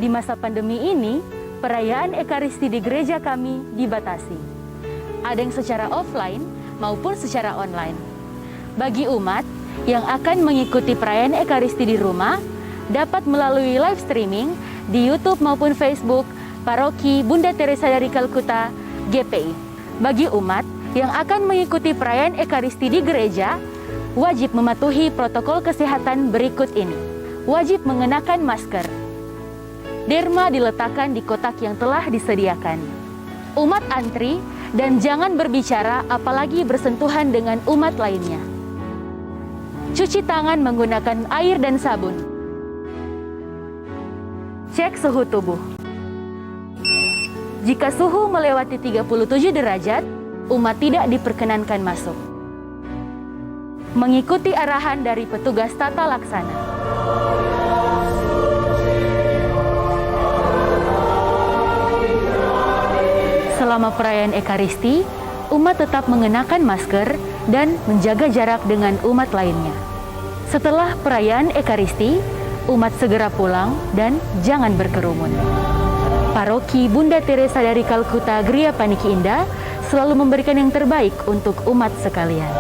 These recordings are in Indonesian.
Di masa pandemi ini, perayaan Ekaristi di gereja kami dibatasi. Ada yang secara offline maupun secara online. Bagi umat yang akan mengikuti perayaan Ekaristi di rumah, dapat melalui live streaming di YouTube maupun Facebook Paroki Bunda Teresa dari Kalkuta, GPI. Bagi umat yang akan mengikuti perayaan Ekaristi di gereja, wajib mematuhi protokol kesehatan berikut ini. Wajib mengenakan masker. Derma diletakkan di kotak yang telah disediakan. Umat antri dan jangan berbicara apalagi bersentuhan dengan umat lainnya. Cuci tangan menggunakan air dan sabun. Cek suhu tubuh. Jika suhu melewati 37 derajat, umat tidak diperkenankan masuk. Mengikuti arahan dari petugas tata laksana. Selama perayaan Ekaristi, umat tetap mengenakan masker dan menjaga jarak dengan umat lainnya. Setelah perayaan Ekaristi, umat segera pulang dan jangan berkerumun. Paroki Bunda Teresa dari Kalkuta Gria Paniki Indah selalu memberikan yang terbaik untuk umat sekalian.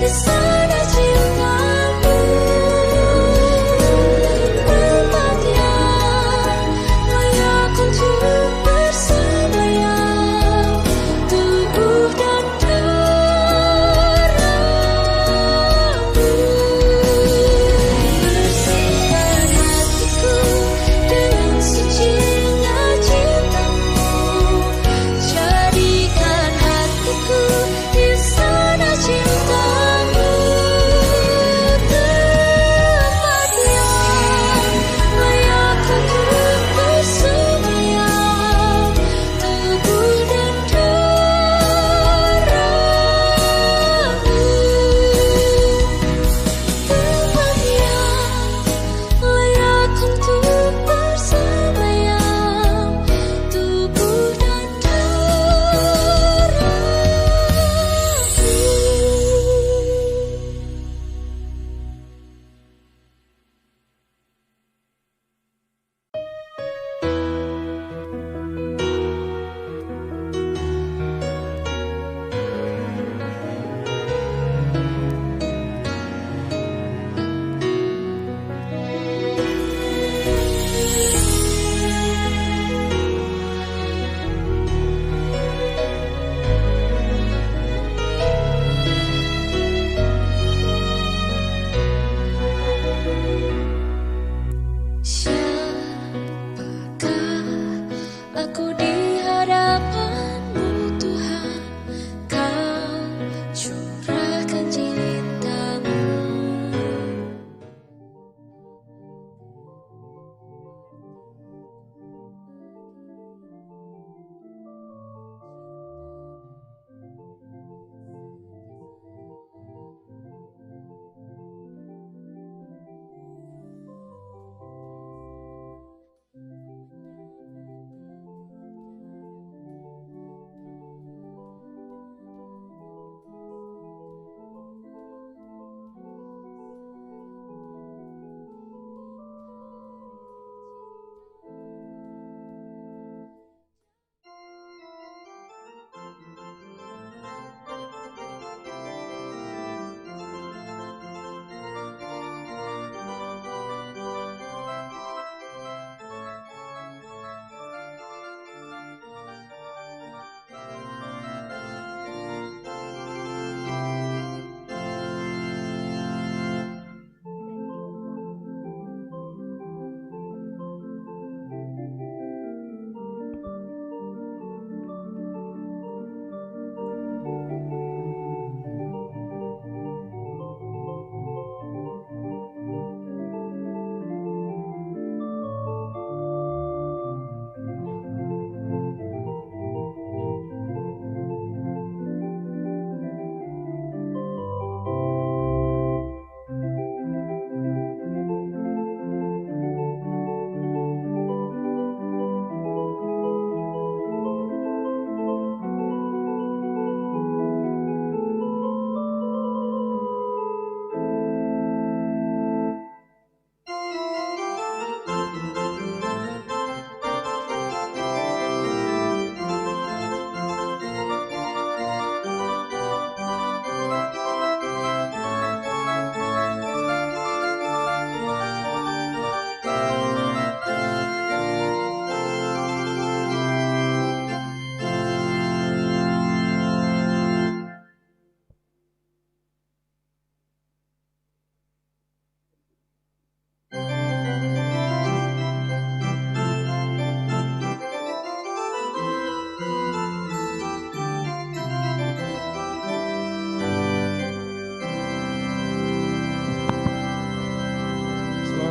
Di sana cintamu.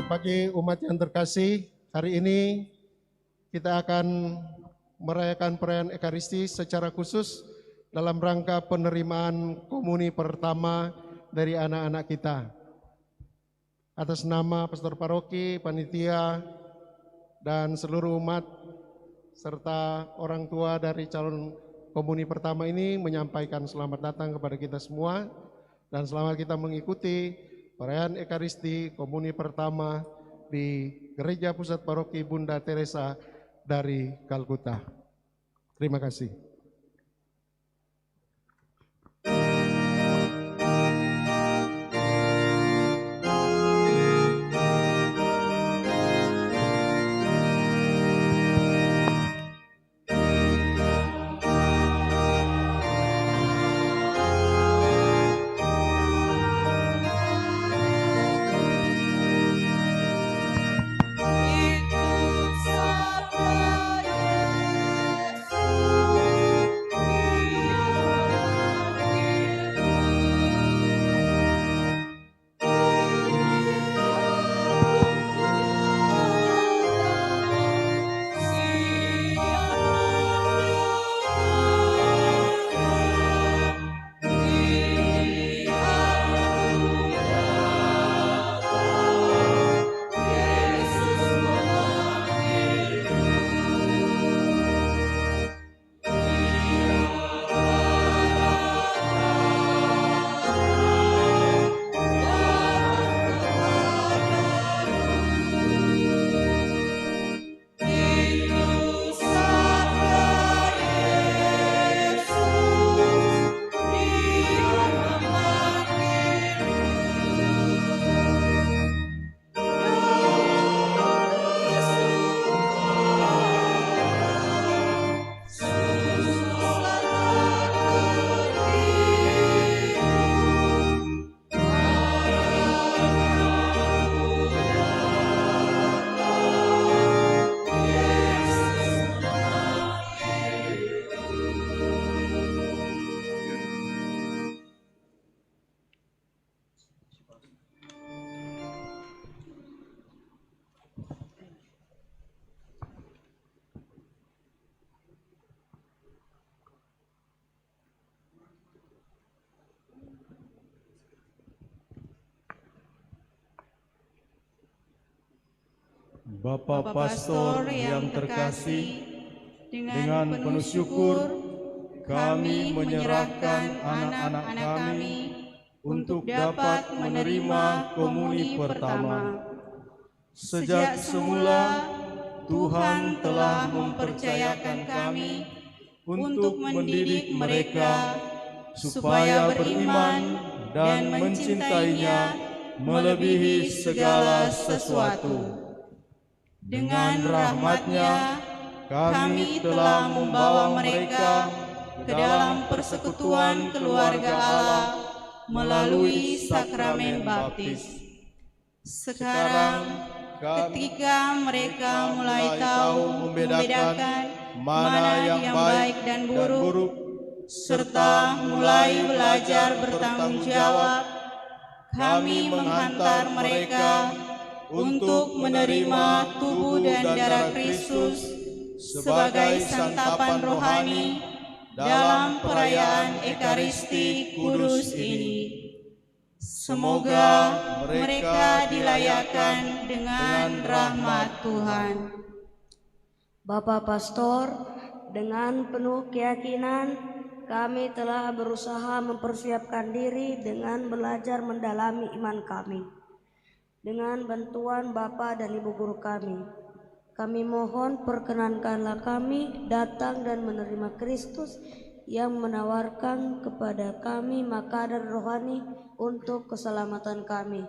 Bagi umat yang terkasih, hari ini kita akan merayakan perayaan Ekaristi secara khusus dalam rangka penerimaan komuni pertama dari anak-anak kita. Atas nama pastor paroki, panitia, dan seluruh umat, serta orang tua dari calon komuni pertama ini menyampaikan selamat datang kepada kita semua, dan selamat kita mengikuti perayaan Ekaristi komuni pertama di Gereja Pusat Paroki Bunda Teresa dari Kalkuta. Terima kasih. Bapak Pastor yang terkasih, dengan penuh syukur kami menyerahkan anak-anak kami untuk dapat menerima komuni pertama. Sejak semula Tuhan telah mempercayakan kami untuk mendidik mereka supaya beriman dan mencintainya melebihi segala sesuatu. Dengan rahmat-Nya, kami telah membawa mereka ke dalam persekutuan keluarga Allah melalui sakramen baptis. Sekarang, ketika mereka mulai tahu membedakan mana yang baik dan buruk, serta mulai belajar bertanggung jawab, kami menghantar mereka untuk menerima tubuh dan darah Kristus sebagai santapan rohani dalam perayaan Ekaristi Kudus ini. Semoga mereka dilayakkan dengan rahmat Tuhan. Bapak Pastor, dengan penuh keyakinan kami telah berusaha mempersiapkan diri dengan belajar mendalami iman kami. Dengan bantuan Bapa dan Ibu Guru kami mohon perkenankanlah kami datang dan menerima Kristus yang menawarkan kepada kami makanan rohani untuk keselamatan kami.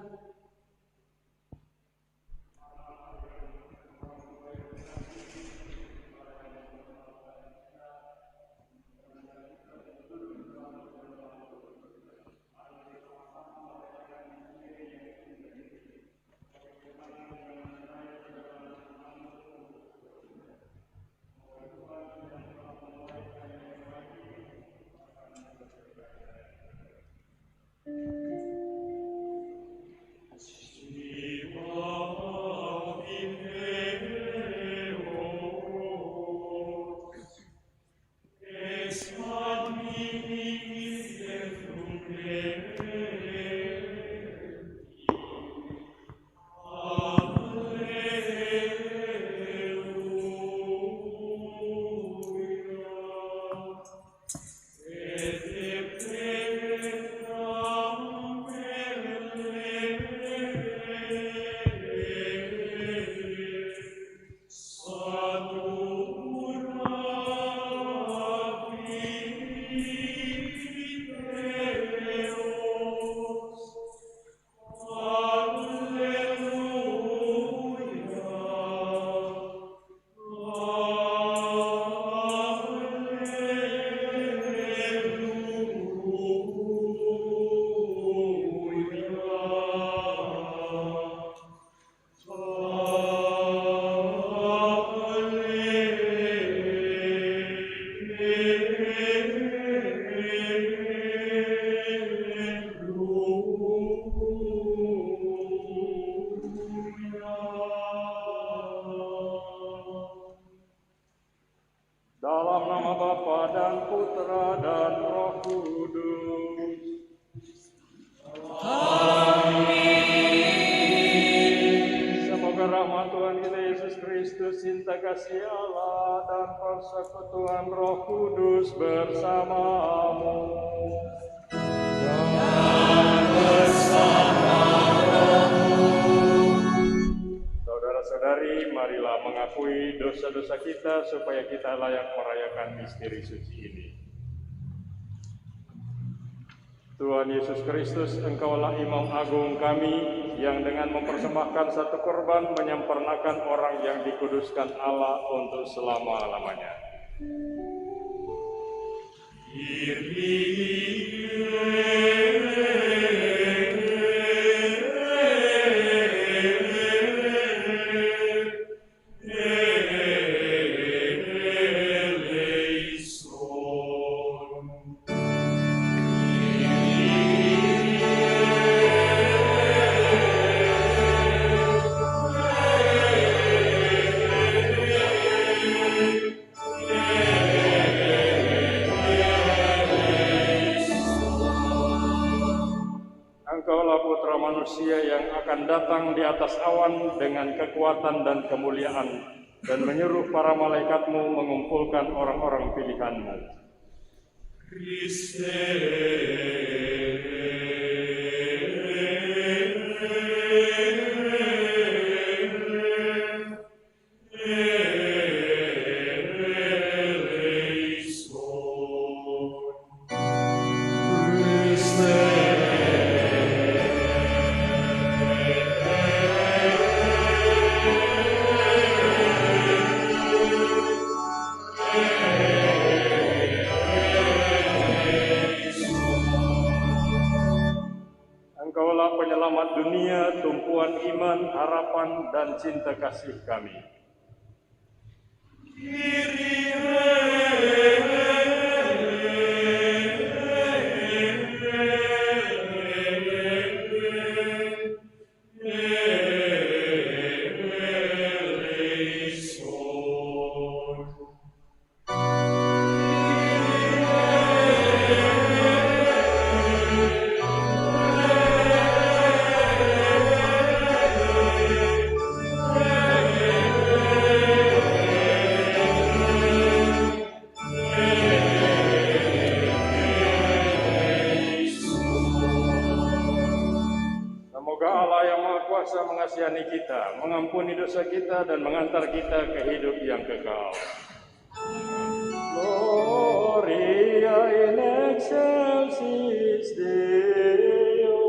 rahmat Tuhan kita Yesus Kristus, cinta kasih Allah, dan persekutuan Roh Kudus bersamamu. Saudara-saudari, marilah mengakui dosa-dosa kita supaya kita layak merayakan misteri suci ini. Tuhan Yesus Kristus, Engkaulah Imam Agung kami yang dengan mempersembahkan satu korban menyempurnakan orang yang dikuduskan Allah untuk selama-lamanya. Manusia yang akan datang di atas awan dengan kekuatan dan kemuliaan dan menyuruh para malaikatmu mengumpulkan orang-orang pilihanmu. Engkaulah penyelamat dunia, tumpuan iman, harapan, dan cinta kasih kami. Mengasihani kita, mengampuni dosa kita, dan mengantar kita ke hidup yang kekal. Gloria in excelsis Deo,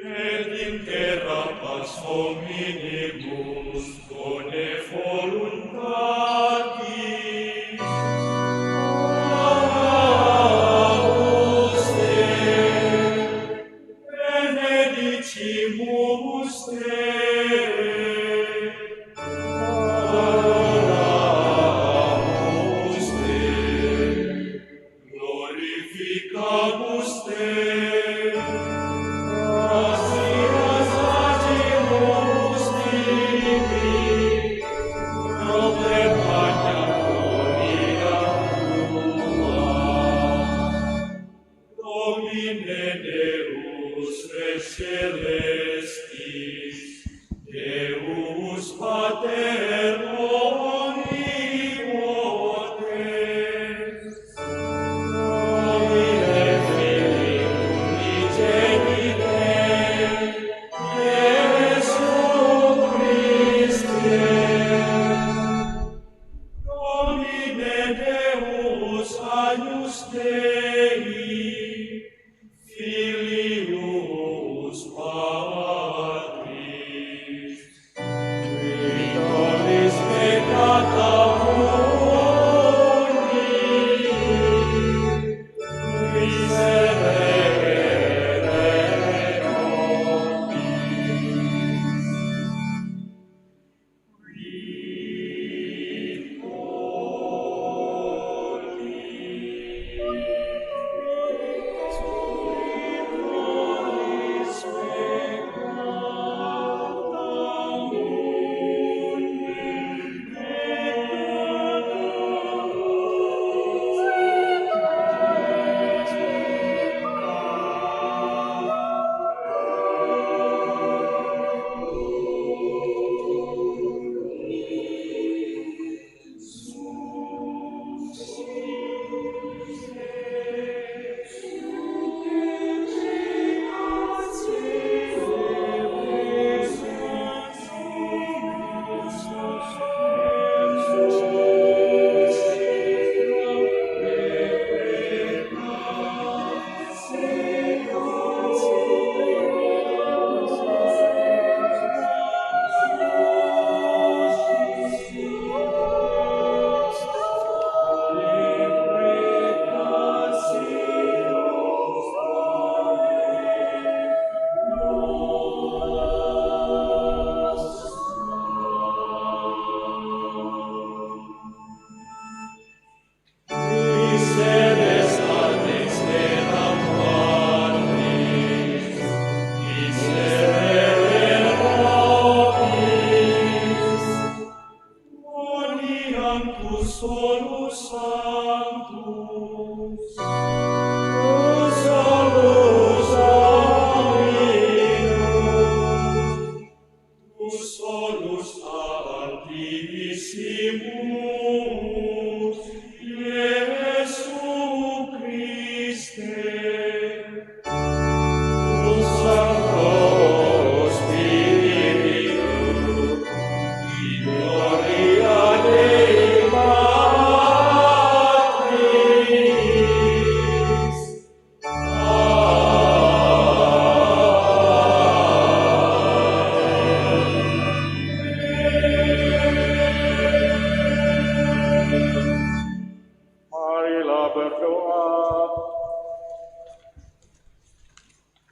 et in terra paz hominibus bone voluntatis. Benedicimus Te, adoramus Te, glorificamus Te, gratias agimus Tibi, proclamata gloria Tua, Domine Deus Celestis, Deus Pater omnipotens, Domine Filii unigenite, Jesu Christe, Domine Deus agnus Dei, Filius Patris, qui tollis peccata mundi, miserere nobis.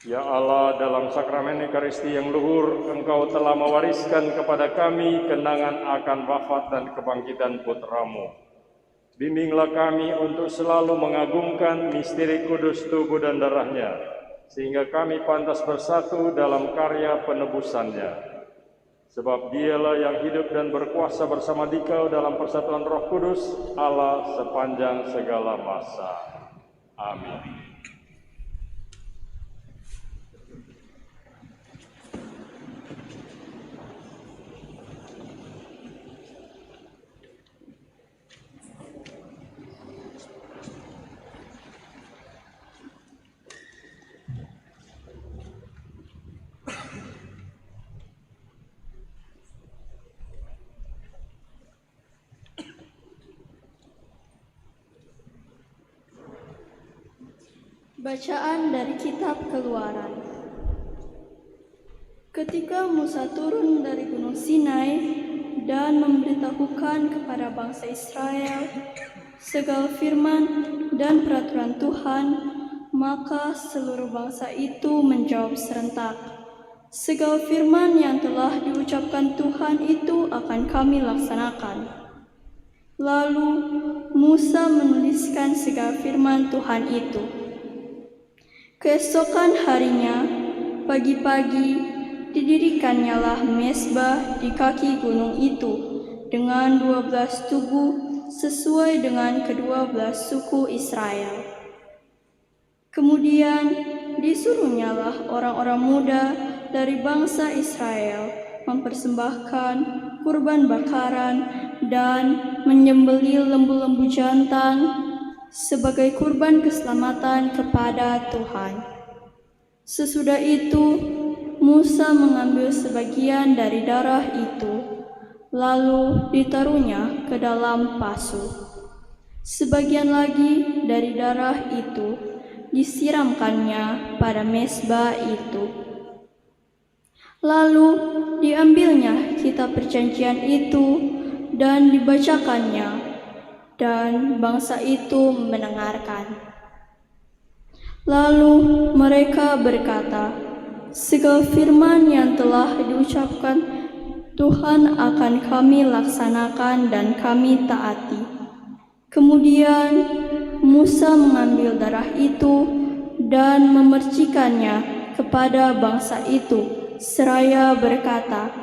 Ya Allah, dalam sakramen Ekaristi yang luhur, Engkau telah mewariskan kepada kami kenangan akan wafat dan kebangkitan Putra-Mu. Bimbinglah kami untuk selalu mengagungkan misteri kudus tubuh dan darah-Nya, sehingga kami pantas bersatu dalam karya penebusan-Nya. Sebab Dialah yang hidup dan berkuasa bersama Dikau dalam persatuan Roh Kudus, Allah sepanjang segala masa. Amin. Bacaan dari Kitab Keluaran. Ketika Musa turun dari Gunung Sinai dan memberitahukan kepada bangsa Israel segala firman dan peraturan Tuhan, maka seluruh bangsa itu menjawab serentak, "Segala firman yang telah diucapkan Tuhan itu akan kami laksanakan." Lalu Musa menuliskan segala firman Tuhan itu. Keesokan harinya, pagi-pagi, didirikannya mezbah di kaki gunung itu dengan 12 tugu sesuai dengan ke-12 suku Israel. Kemudian disuruhnyalah orang-orang muda dari bangsa Israel mempersembahkan kurban bakaran dan menyembelih lembu-lembu jantan sebagai kurban keselamatan kepada Tuhan. Sesudah itu, Musa mengambil sebagian dari darah itu, lalu ditaruhnya ke dalam pasu. Sebagian lagi dari darah itu disiramkannya pada mezbah itu. Lalu diambilnya kitab perjanjian itu dan dibacakannya, dan bangsa itu mendengarkan. Lalu mereka berkata, "Segala firman yang telah diucapkan Tuhan akan kami laksanakan dan kami taati." Kemudian Musa mengambil darah itu dan memercikannya kepada bangsa itu, seraya berkata,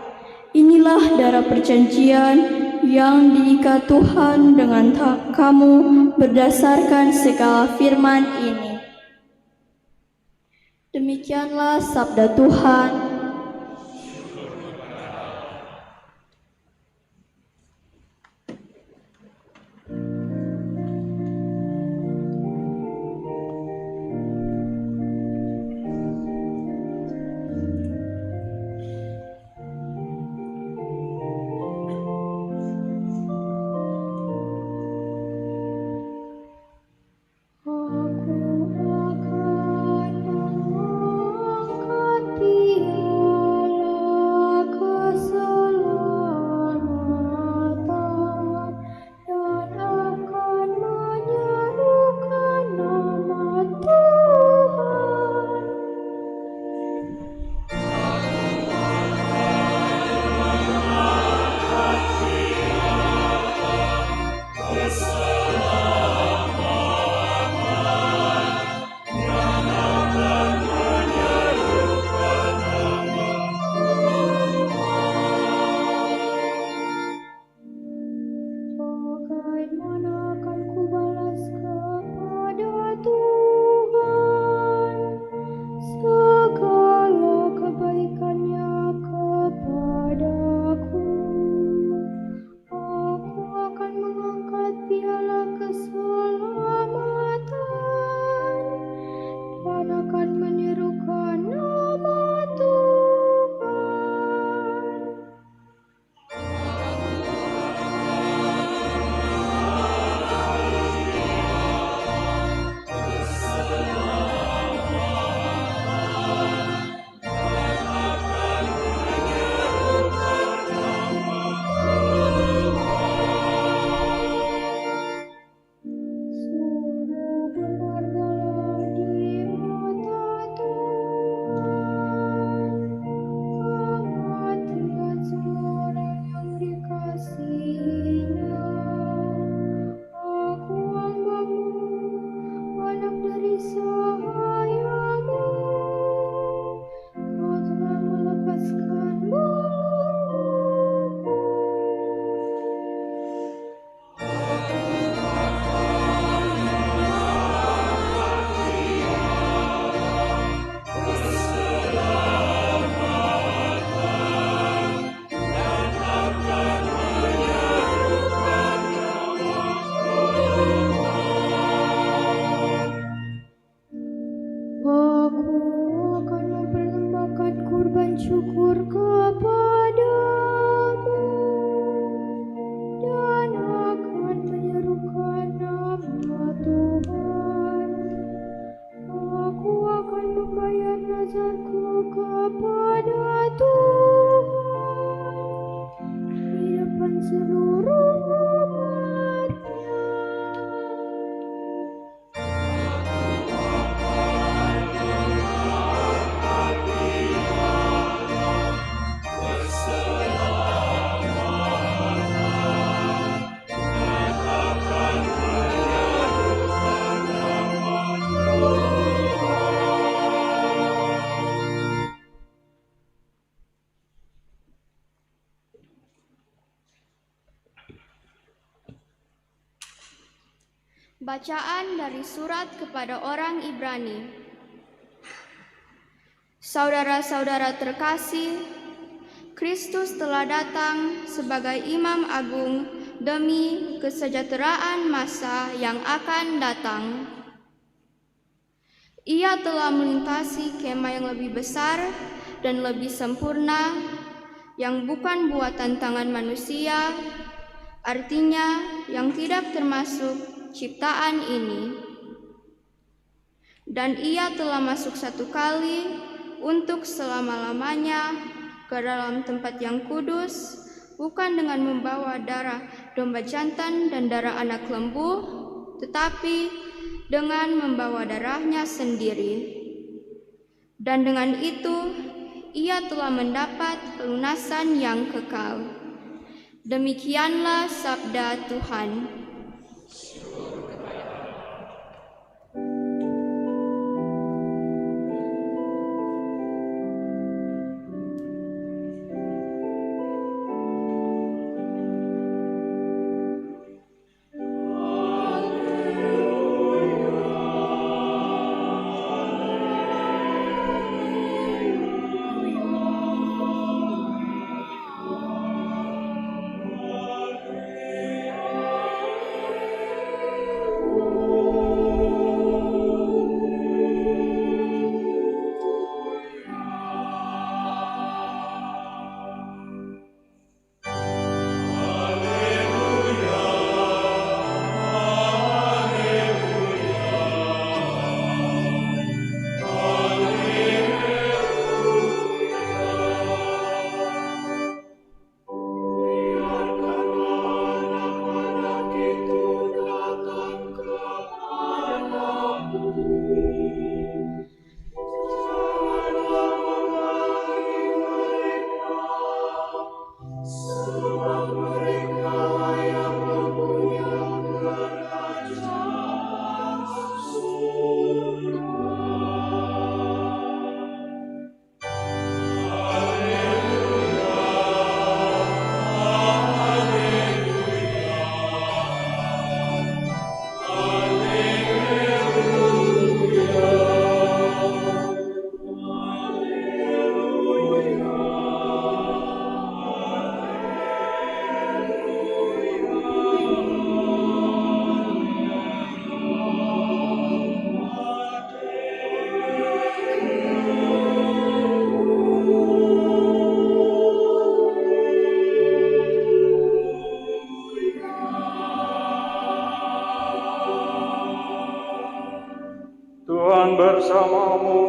"Inilah darah perjanjian yang diikat Tuhan dengan kamu berdasarkan segala firman ini." Demikianlah sabda Tuhan. Aku akan mengangkat dia syukur kepadamu dan akan menyerukan nama Tuhan. Aku akan membayar nazarku kepada Tuhan di depan seluruh umatnya. Bacaan dari surat kepada orang Ibrani. Saudara-saudara terkasih, Kristus telah datang sebagai Imam Agung demi kesejahteraan masa yang akan datang. Ia telah melintasi kemah yang lebih besar dan lebih sempurna, yang bukan buatan tangan manusia, artinya yang tidak termasuk ciptaan ini. Dan ia telah masuk satu kali untuk selama-lamanya ke dalam tempat yang kudus, bukan dengan membawa darah domba jantan dan darah anak lembu, tetapi dengan membawa darahnya sendiri. Dan dengan itu ia telah mendapat pelunasan yang kekal. Demikianlah sabda Tuhan. Tuhan bersamamu.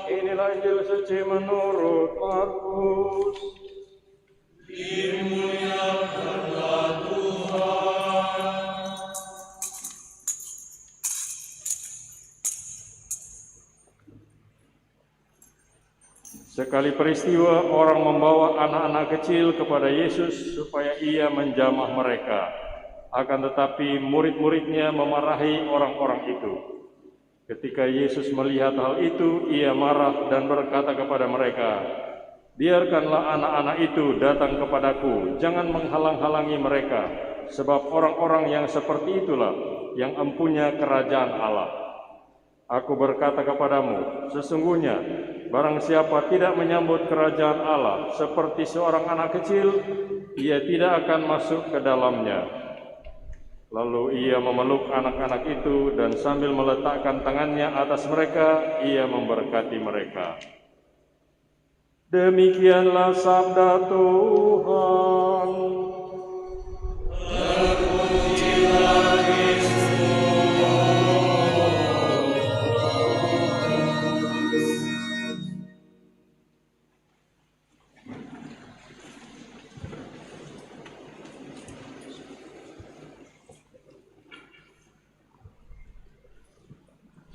Inilah Injil suci menurut Markus. Dimuliakanlah Tuhan. Sekali peristiwa, orang membawa anak-anak kecil kepada Yesus supaya ia menjamah mereka. Akan tetapi murid-muridnya memarahi orang-orang itu. Ketika Yesus melihat hal itu, ia marah dan berkata kepada mereka, "Biarkanlah anak-anak itu datang kepadaku, jangan menghalang-halangi mereka, sebab orang-orang yang seperti itulah yang empunya kerajaan Allah. Aku berkata kepadamu, sesungguhnya barang siapa tidak menyambut kerajaan Allah seperti seorang anak kecil, ia tidak akan masuk ke dalamnya." Lalu ia memeluk anak-anak itu dan sambil meletakkan tangannya atas mereka, ia memberkati mereka. Demikianlah sabda Tuhan.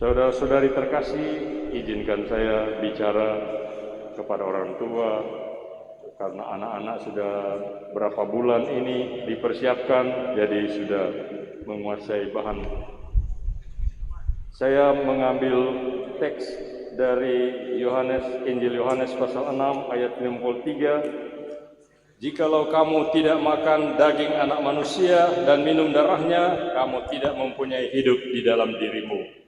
Saudara-saudari terkasih, izinkan saya bicara kepada orang tua, karena anak-anak sudah berapa bulan ini dipersiapkan, jadi sudah menguasai bahan. Saya mengambil teks dari Injil Yohanes pasal 6 ayat 63. Jikalau kamu tidak makan daging anak manusia dan minum darahnya, kamu tidak mempunyai hidup di dalam dirimu.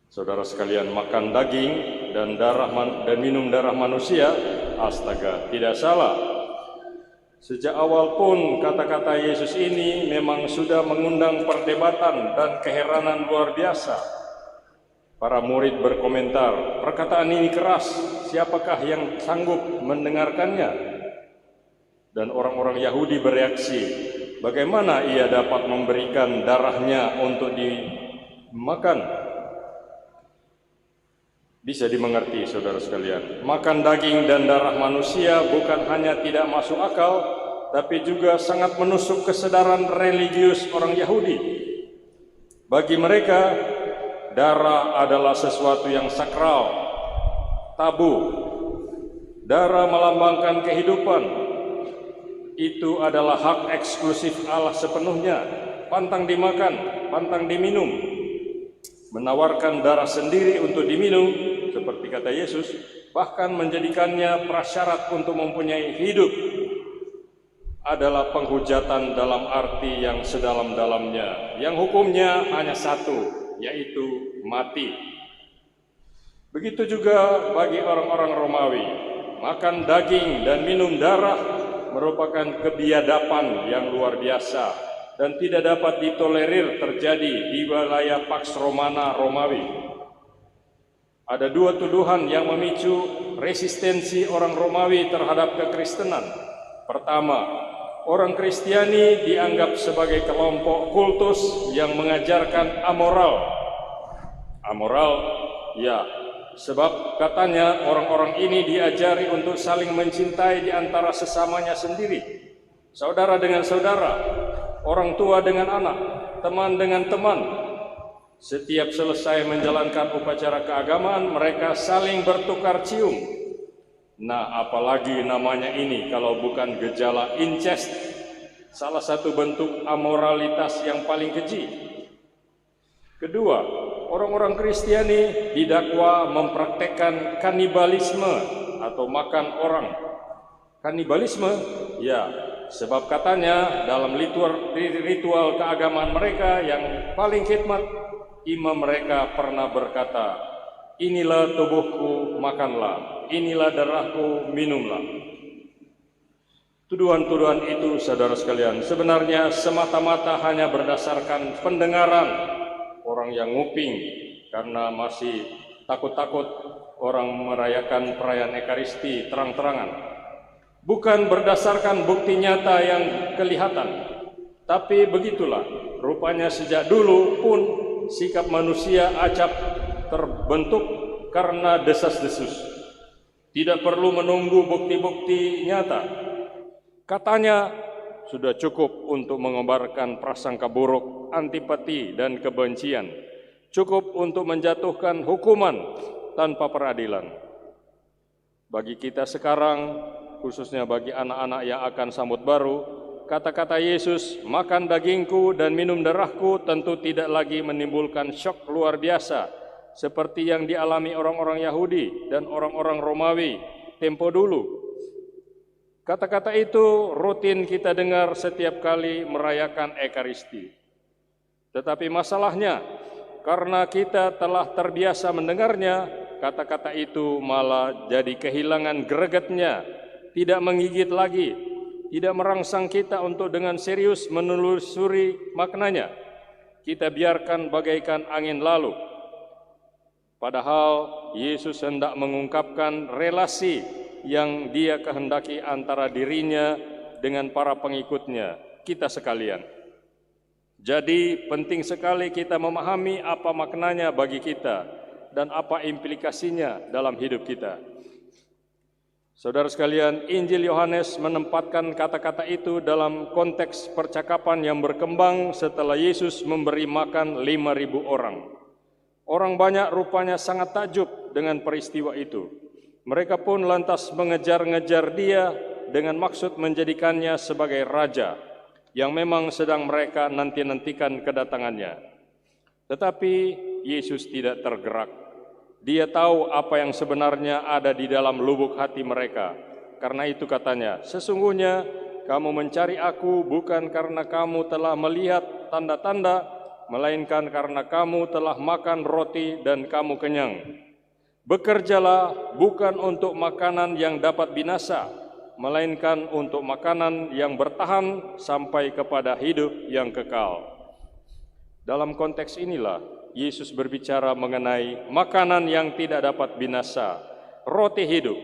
Saudara sekalian, makan daging dan minum darah manusia, astaga, tidak salah. Sejak awal pun kata-kata Yesus ini memang sudah mengundang perdebatan dan keheranan luar biasa. Para murid berkomentar, perkataan ini keras, siapakah yang sanggup mendengarkannya? Dan orang-orang Yahudi bereaksi, bagaimana ia dapat memberikan darahnya untuk dimakan? Bisa dimengerti, saudara sekalian, makan daging dan darah manusia bukan hanya tidak masuk akal, tapi juga sangat menusuk kesedaran religius orang Yahudi. Bagi mereka, darah adalah sesuatu yang sakral, tabu. Darah melambangkan kehidupan. Itu adalah hak eksklusif Allah sepenuhnya, pantang dimakan, pantang diminum. Menawarkan darah sendiri untuk diminum, seperti kata Yesus, bahkan menjadikannya prasyarat untuk mempunyai hidup, adalah penghujatan dalam arti yang sedalam-dalamnya, yang hukumnya hanya satu, yaitu mati. Begitu juga bagi orang-orang Romawi, makan daging dan minum darah merupakan kebiadaban yang luar biasa dan tidak dapat ditolerir terjadi di wilayah Pax Romana Romawi. Ada dua tuduhan yang memicu resistensi orang Romawi terhadap kekristenan. Pertama, orang Kristiani dianggap sebagai kelompok kultus yang mengajarkan amoral. Amoral, ya, sebab katanya orang-orang ini diajari untuk saling mencintai di antara sesamanya sendiri. Saudara dengan saudara, orang tua dengan anak, teman dengan teman. Setiap selesai menjalankan upacara keagamaan, mereka saling bertukar cium. Nah, apalagi namanya ini kalau bukan gejala incest, salah satu bentuk amoralitas yang paling keji. Kedua, orang-orang Kristiani didakwa mempraktekkan kanibalisme atau makan orang. Kanibalisme, ya, sebab katanya dalam ritual keagamaan mereka yang paling khidmat, imam mereka pernah berkata, inilah tubuhku, makanlah, inilah darahku, minumlah. Tuduhan-tuduhan itu, saudara sekalian, sebenarnya semata-mata hanya berdasarkan pendengaran orang yang nguping, karena masih takut-takut orang merayakan perayaan Ekaristi terang-terangan. Bukan berdasarkan bukti nyata yang kelihatan, tapi begitulah rupanya sejak dulu pun sikap manusia acap terbentuk karena desas-desus. Tidak perlu menunggu bukti-bukti nyata. Katanya sudah cukup untuk mengobarkan prasangka buruk, antipati dan kebencian. Cukup untuk menjatuhkan hukuman tanpa peradilan. Bagi kita sekarang, khususnya bagi anak-anak yang akan sambut baru, kata-kata Yesus, makan dagingku dan minum darahku, tentu tidak lagi menimbulkan syok luar biasa seperti yang dialami orang-orang Yahudi dan orang-orang Romawi tempo dulu. Kata-kata itu rutin kita dengar setiap kali merayakan Ekaristi. Tetapi masalahnya, karena kita telah terbiasa mendengarnya, kata-kata itu malah jadi kehilangan gregetnya, tidak menggigit lagi, tidak merangsang kita untuk dengan serius menelusuri maknanya. Kita biarkan bagaikan angin lalu. Padahal Yesus hendak mengungkapkan relasi yang Dia kehendaki antara dirinya dengan para pengikutnya, kita sekalian. Jadi penting sekali kita memahami apa maknanya bagi kita dan apa implikasinya dalam hidup kita. Saudara sekalian, Injil Yohanes menempatkan kata-kata itu dalam konteks percakapan yang berkembang setelah Yesus memberi makan 5.000 orang. Orang banyak rupanya sangat takjub dengan peristiwa itu. Mereka pun lantas mengejar-ngejar Dia dengan maksud menjadikannya sebagai raja yang memang sedang mereka nanti-nantikan kedatangannya. Tetapi Yesus tidak tergerak. Dia tahu apa yang sebenarnya ada di dalam lubuk hati mereka. Karena itu katanya, sesungguhnya kamu mencari aku bukan karena kamu telah melihat tanda-tanda, melainkan karena kamu telah makan roti dan kamu kenyang. Bekerjalah bukan untuk makanan yang dapat binasa, melainkan untuk makanan yang bertahan sampai kepada hidup yang kekal. Dalam konteks inilah, Yesus berbicara mengenai makanan yang tidak dapat binasa, roti hidup.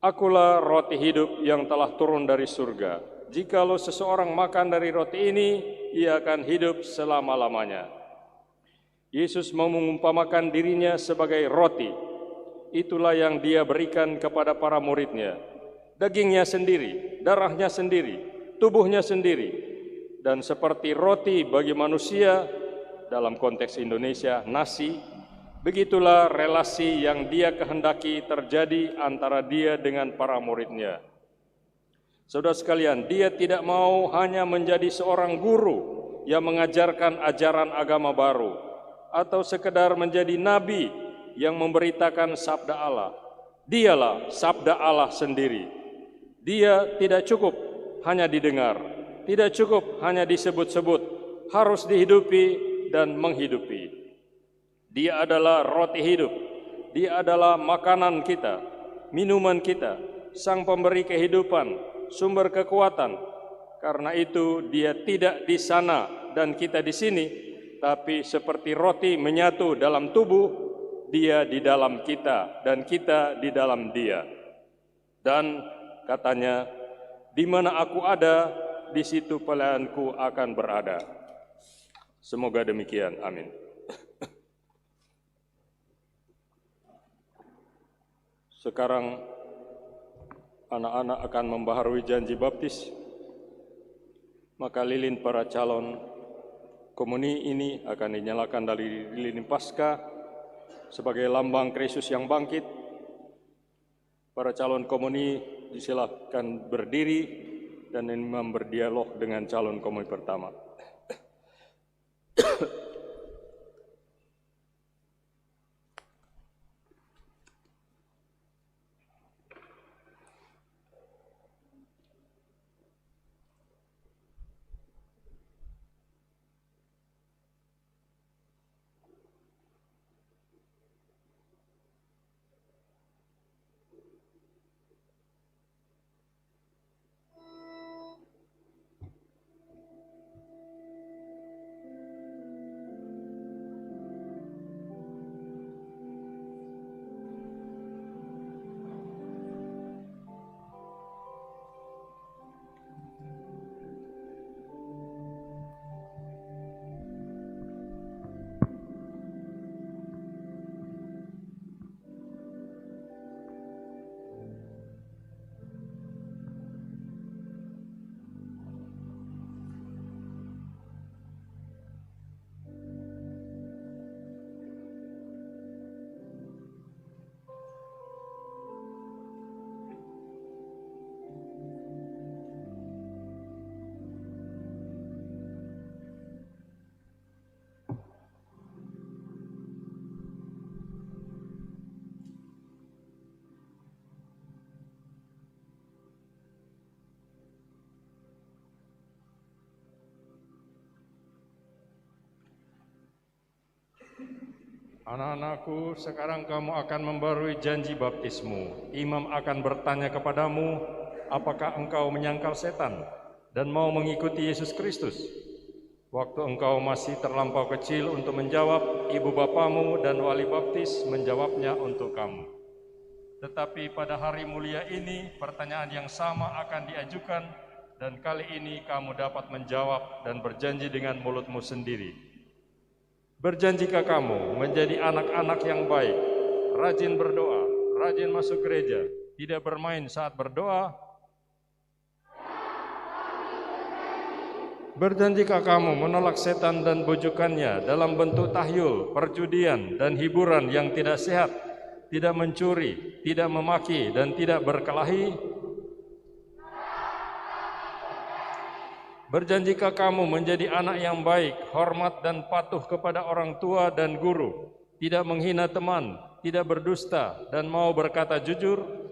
Akulah roti hidup yang telah turun dari surga. Jikalau seseorang makan dari roti ini, ia akan hidup selama-lamanya. Yesus mengumpamakan dirinya sebagai roti. Itulah yang Dia berikan kepada para muridnya. Dagingnya sendiri, darahnya sendiri, tubuhnya sendiri. Dan seperti roti bagi manusia, dalam konteks Indonesia, nasi, begitulah relasi yang Dia kehendaki terjadi antara Dia dengan para muridnya. Saudara sekalian, Dia tidak mau hanya menjadi seorang guru yang mengajarkan ajaran agama baru, atau sekedar menjadi nabi yang memberitakan sabda Allah. Dialah sabda Allah sendiri. Dia tidak cukup hanya didengar, tidak cukup hanya disebut-sebut, harus dihidupi dan menghidupi. Dia adalah roti hidup. Dia adalah makanan kita, minuman kita, sang pemberi kehidupan, sumber kekuatan. Karena itu Dia tidak di sana dan kita di sini, tapi seperti roti menyatu dalam tubuh, Dia di dalam kita dan kita di dalam Dia. Dan katanya, di mana aku ada, di situ pelayanku akan berada. Semoga demikian. Amin. Sekarang anak-anak akan membaharui janji baptis. Maka lilin para calon komuni ini akan dinyalakan dari lilin Paskah sebagai lambang Kristus yang bangkit. Para calon komuni disilakan berdiri dan imam berdialog dengan calon komuni pertama. Anak-anakku, sekarang kamu akan membarui janji baptismu. Imam akan bertanya kepadamu, apakah engkau menyangkal setan dan mau mengikuti Yesus Kristus? Waktu engkau masih terlampau kecil untuk menjawab, ibu bapamu dan wali baptis menjawabnya untuk kamu. Tetapi pada hari mulia ini, pertanyaan yang sama akan diajukan, dan kali ini kamu dapat menjawab dan berjanji dengan mulutmu sendiri. Berjanjikah kamu menjadi anak-anak yang baik, rajin berdoa, rajin masuk gereja, tidak bermain saat berdoa? Berjanjikah kamu menolak setan dan bujukannya dalam bentuk tahyul, perjudian, dan hiburan yang tidak sehat, tidak mencuri, tidak memaki, dan tidak berkelahi? Berjanjikah kamu menjadi anak yang baik, hormat dan patuh kepada orang tua dan guru, tidak menghina teman, tidak berdusta, dan mau berkata jujur?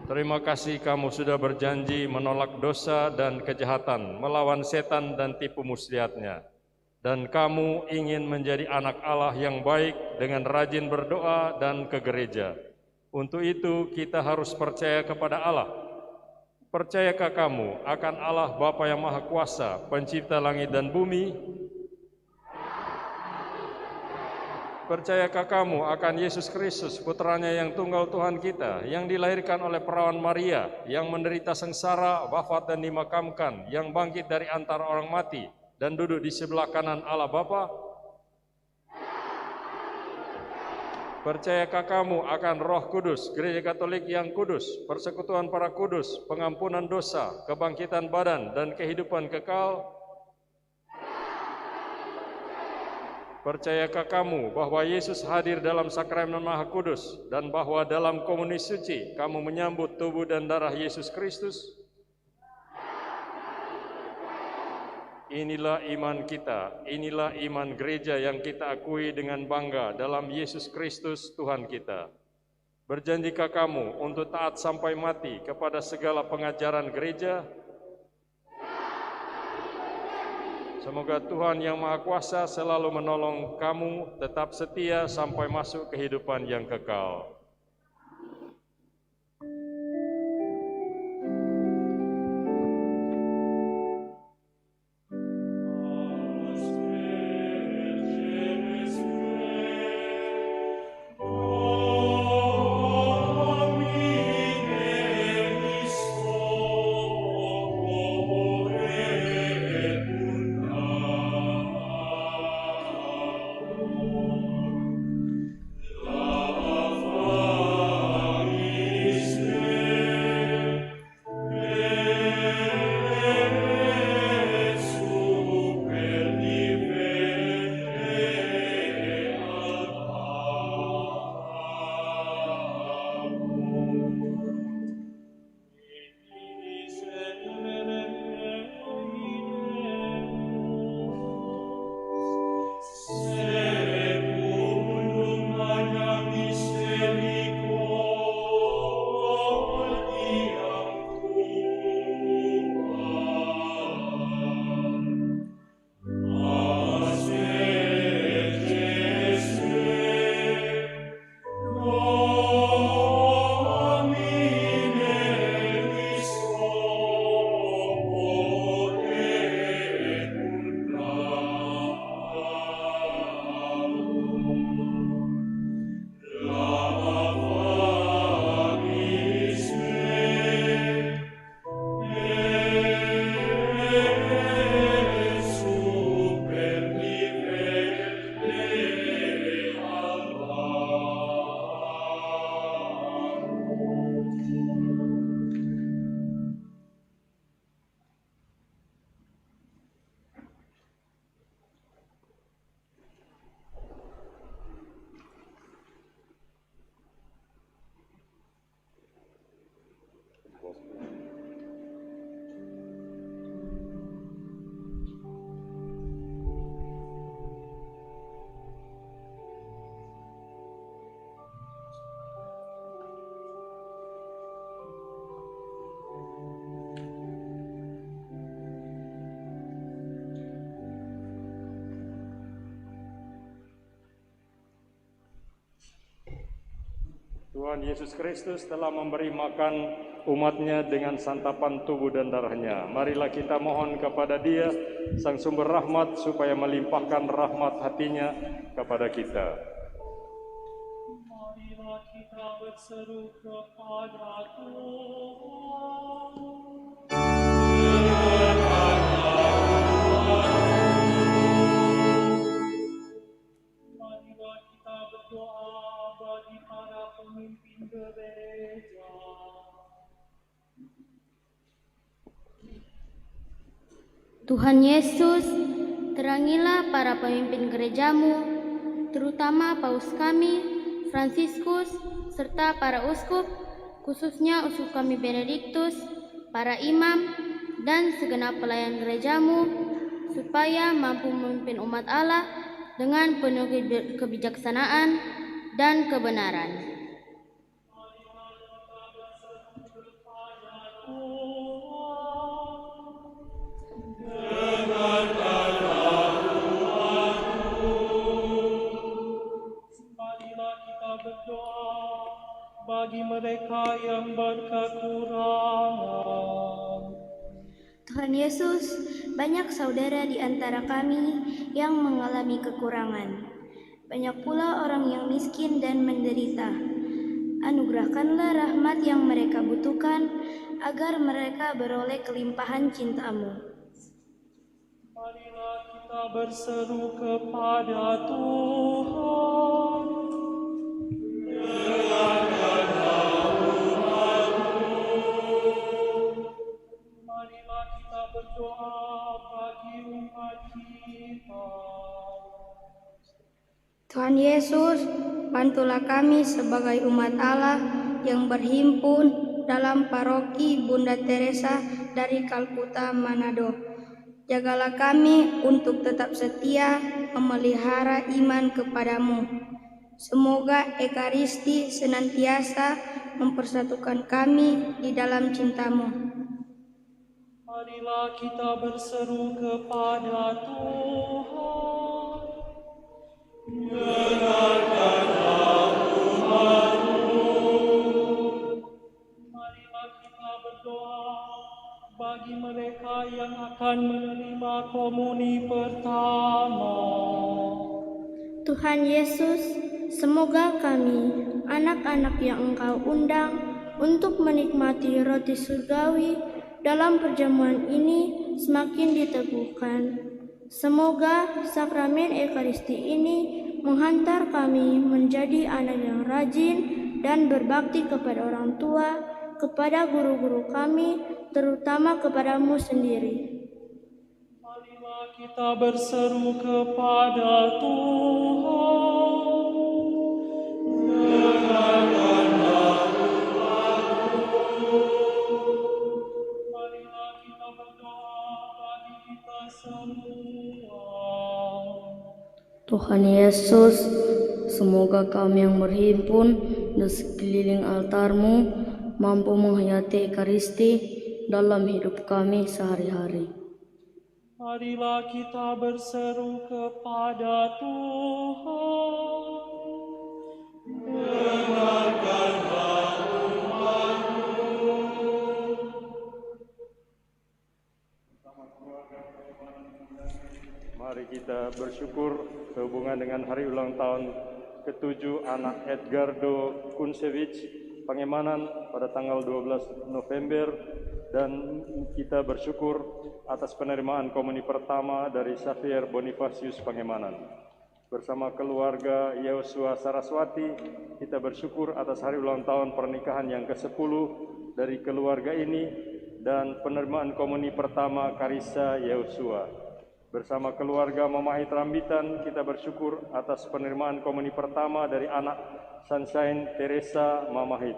Terima kasih kamu sudah berjanji menolak dosa dan kejahatan, melawan setan dan tipu muslihatnya. Dan kamu ingin menjadi anak Allah yang baik dengan rajin berdoa dan ke gereja. Untuk itu kita harus percaya kepada Allah. Percayakah kamu akan Allah Bapa yang Maha Kuasa, pencipta langit dan bumi? Percayakah kamu akan Yesus Kristus, putranya yang tunggal Tuhan kita, yang dilahirkan oleh perawan Maria, yang menderita sengsara, wafat dan dimakamkan, yang bangkit dari antara orang mati, dan duduk di sebelah kanan Allah Bapa? Percayakah kamu akan Roh Kudus, Gereja Katolik yang kudus, persekutuan para kudus, pengampunan dosa, kebangkitan badan, dan kehidupan kekal? Percayakah kamu bahwa Yesus hadir dalam sakramen Maha Kudus dan bahwa dalam komuni suci kamu menyambut tubuh dan darah Yesus Kristus? Inilah iman kita, inilah iman gereja yang kita akui dengan bangga dalam Yesus Kristus Tuhan kita. Berjanjikah kamu untuk taat sampai mati kepada segala pengajaran gereja? Semoga Tuhan yang Maha Kuasa selalu menolong kamu tetap setia sampai masuk kehidupan yang kekal. Tuhan Yesus Kristus telah memberi makan umatnya dengan santapan tubuh dan darahnya. Marilah kita mohon kepada Dia, Sang Sumber Rahmat, supaya melimpahkan rahmat hatinya kepada kita. Marilah kita berseru kepada Tuhan. Marilah kita berdoa bagi para pemimpin gereja. Tuhan Yesus, terangilah para pemimpin gerejamu, terutama Paus kami, Fransiskus, serta para uskup, khususnya uskup kami Benediktus, para imam, dan segenap pelayan gerejamu, supaya mampu memimpin umat Allah dengan penuh kebijaksanaan dan kebenaran. Marilah kita berdoa bagi mereka yang berkekurangan. Tuhan Yesus, banyak saudara di antara kami yang mengalami kekurangan. Banyak pula orang yang miskin dan menderita. Anugerahkanlah rahmat yang mereka butuhkan, agar mereka beroleh kelimpahan cinta-Mu. Marilah kita berseru kepada Tuhan. Marilah kita berdoa bagi umat kita. Tuhan Yesus, bantulah kami sebagai umat Allah yang berhimpun dalam paroki Bunda Teresa dari Kalkuta, Manado. Jagalah kami untuk tetap setia memelihara iman kepadamu. Semoga Ekaristi senantiasa mempersatukan kami di dalam cintamu. Marilah kita berseru kepada Tuhan. Marilah kita berdoa bagi mereka yang akan menerima komuni pertama. Tuhan Yesus, semoga kami, anak-anak yang Engkau undang untuk menikmati roti surgawi dalam perjamuan ini semakin diteguhkan. Semoga sakramen Ekaristi ini menghantar kami menjadi anak yang rajin dan berbakti kepada orang tua, kepada guru-guru kami, terutama kepadamu sendiri. Marilah kita berseru kepada Tuhan. Marilah kita berdoa bagi kita semua. Tuhan Yesus, semoga kami yang berhimpun di sekeliling altar-Mu mampu menghayati Ekaristi dalam hidup kami sehari-hari. Marilah kita berseru kepada Tuhan. Mari kita bersyukur sehubungan dengan hari ulang tahun ke-7 anak Edgardo Kunsevich Pangemanan pada tanggal 12 November, dan kita bersyukur atas penerimaan komuni pertama dari Xavier Bonifacius Pangemanan. Bersama keluarga Yosua Saraswati, kita bersyukur atas hari ulang tahun pernikahan yang ke-10 dari keluarga ini dan penerimaan komuni pertama Karissa Yosua. Bersama keluarga Mamahit Rambitan, kita bersyukur atas penerimaan komuni pertama dari anak Sunshine Teresa Mamahit.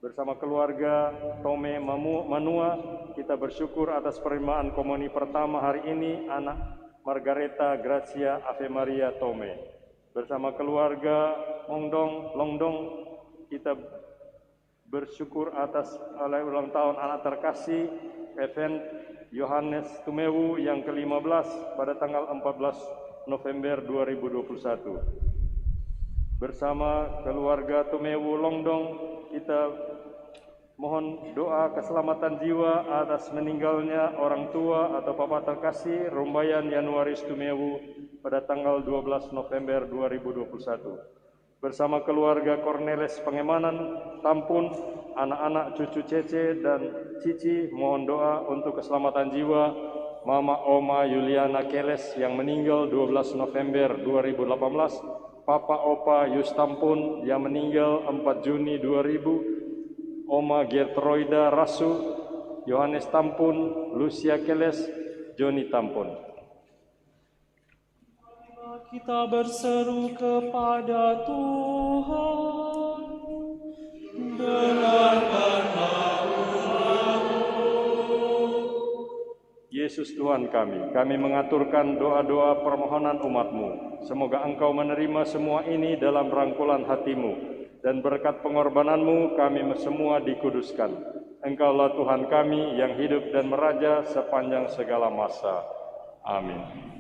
Bersama keluarga Tome Manua, kita bersyukur atas penerimaan komuni pertama hari ini anak Margareta Gracia Ave Maria Tome. Bersama keluarga Longdong, kita bersyukur atas hari ulang tahun anak terkasih Event Yohanes Tumewu yang ke-15 pada tanggal 14 November 2021. Bersama keluarga Tumewu Longdong, kita mohon doa keselamatan jiwa atas meninggalnya orang tua atau Papa terkasih Rumbayan Yanuaris Tumewu pada tanggal 12 November 2021. Bersama keluarga Cornelis Pengemanan, Tampun, anak-anak cucu Cece dan Cici, mohon doa untuk keselamatan jiwa Mama Oma Yuliana Keles yang meninggal 12 November 2018, Papa Opa Yustampun yang meninggal 4 Juni 2000, Oma Gertroida Rasu, Yohanes Tampun, Lucia Keles, Joni Tampun. Kita berseru kepada Tuhan. Dengarkanlah Yesus Tuhan kami mengaturkan doa-doa permohonan umat-Mu. Semoga Engkau menerima semua ini dalam rangkulan hati-Mu, dan berkat pengorbanan-Mu kami semua dikuduskan. Engkaulah Tuhan kami yang hidup dan meraja sepanjang segala masa. Amin.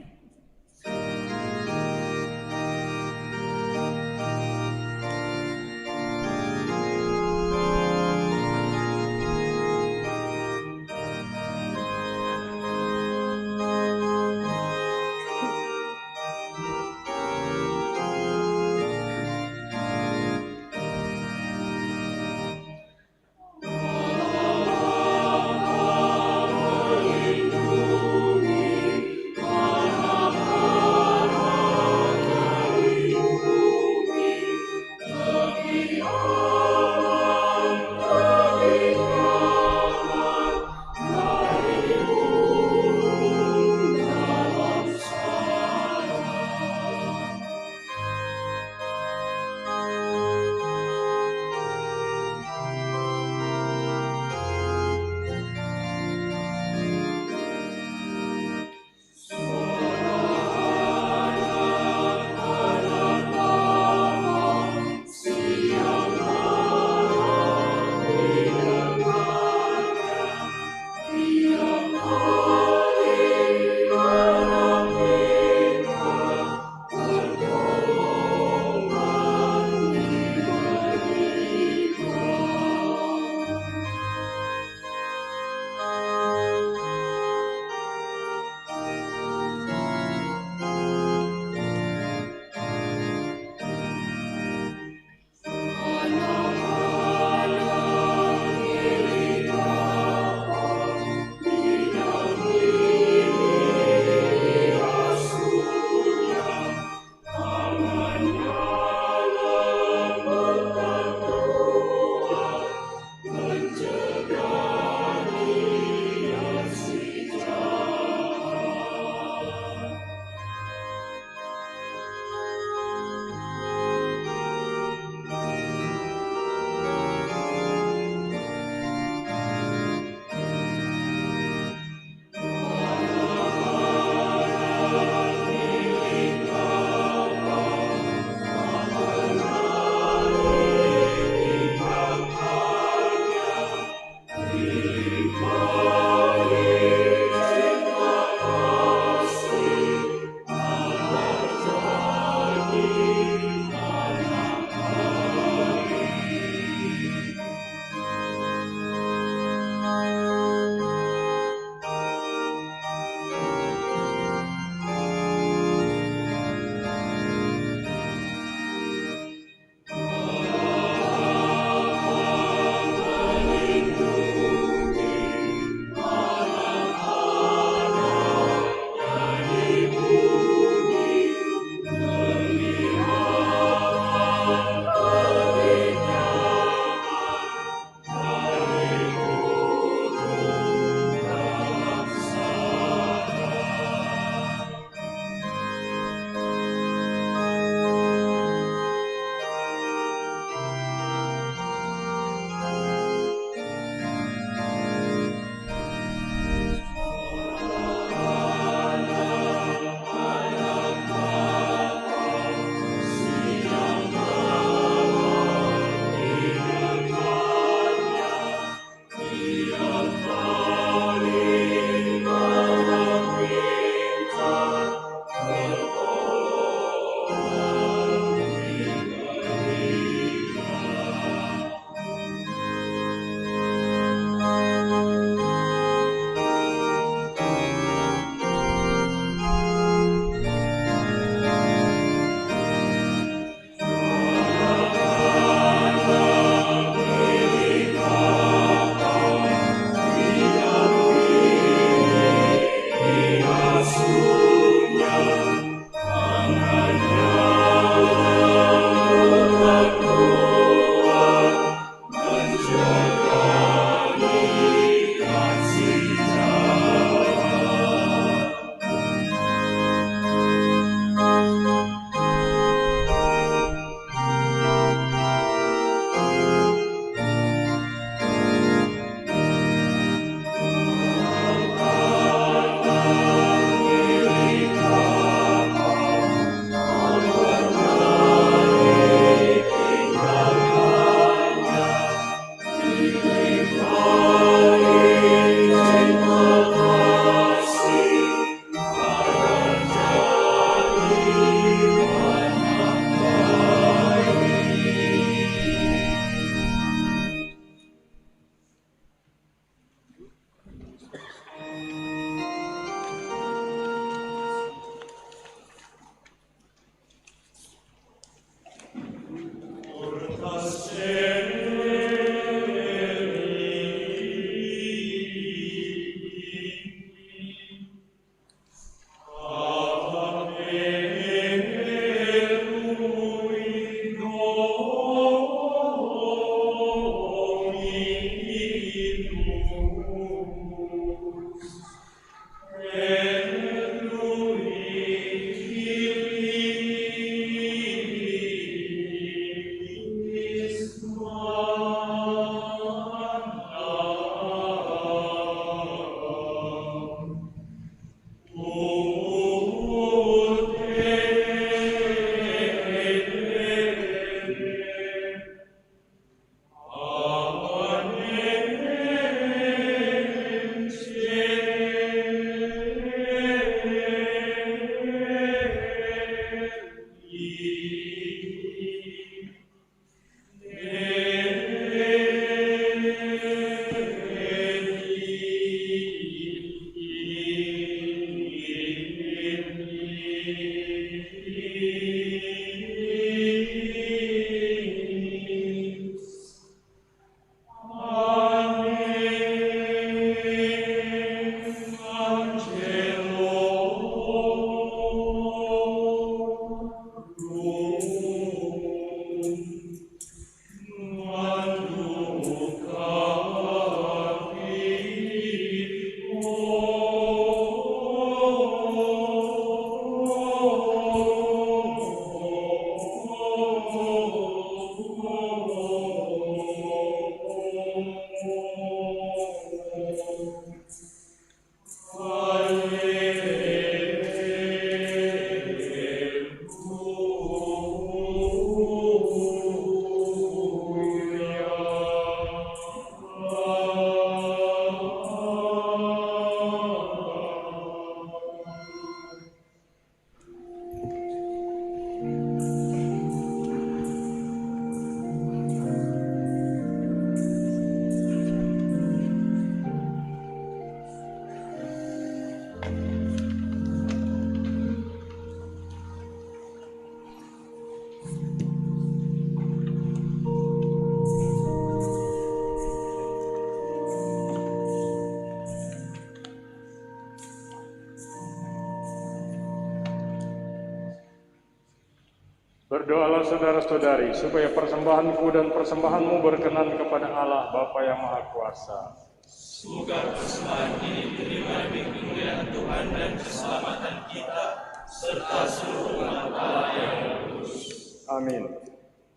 Berdoalah saudara-saudari, supaya persembahanku dan persembahanmu berkenan kepada Allah Bapa yang Maha Kuasa. Semoga persembahan ini diterima demi kemuliaan Tuhan dan keselamatan kita, serta seluruh umat Allah yang kudus. Amin.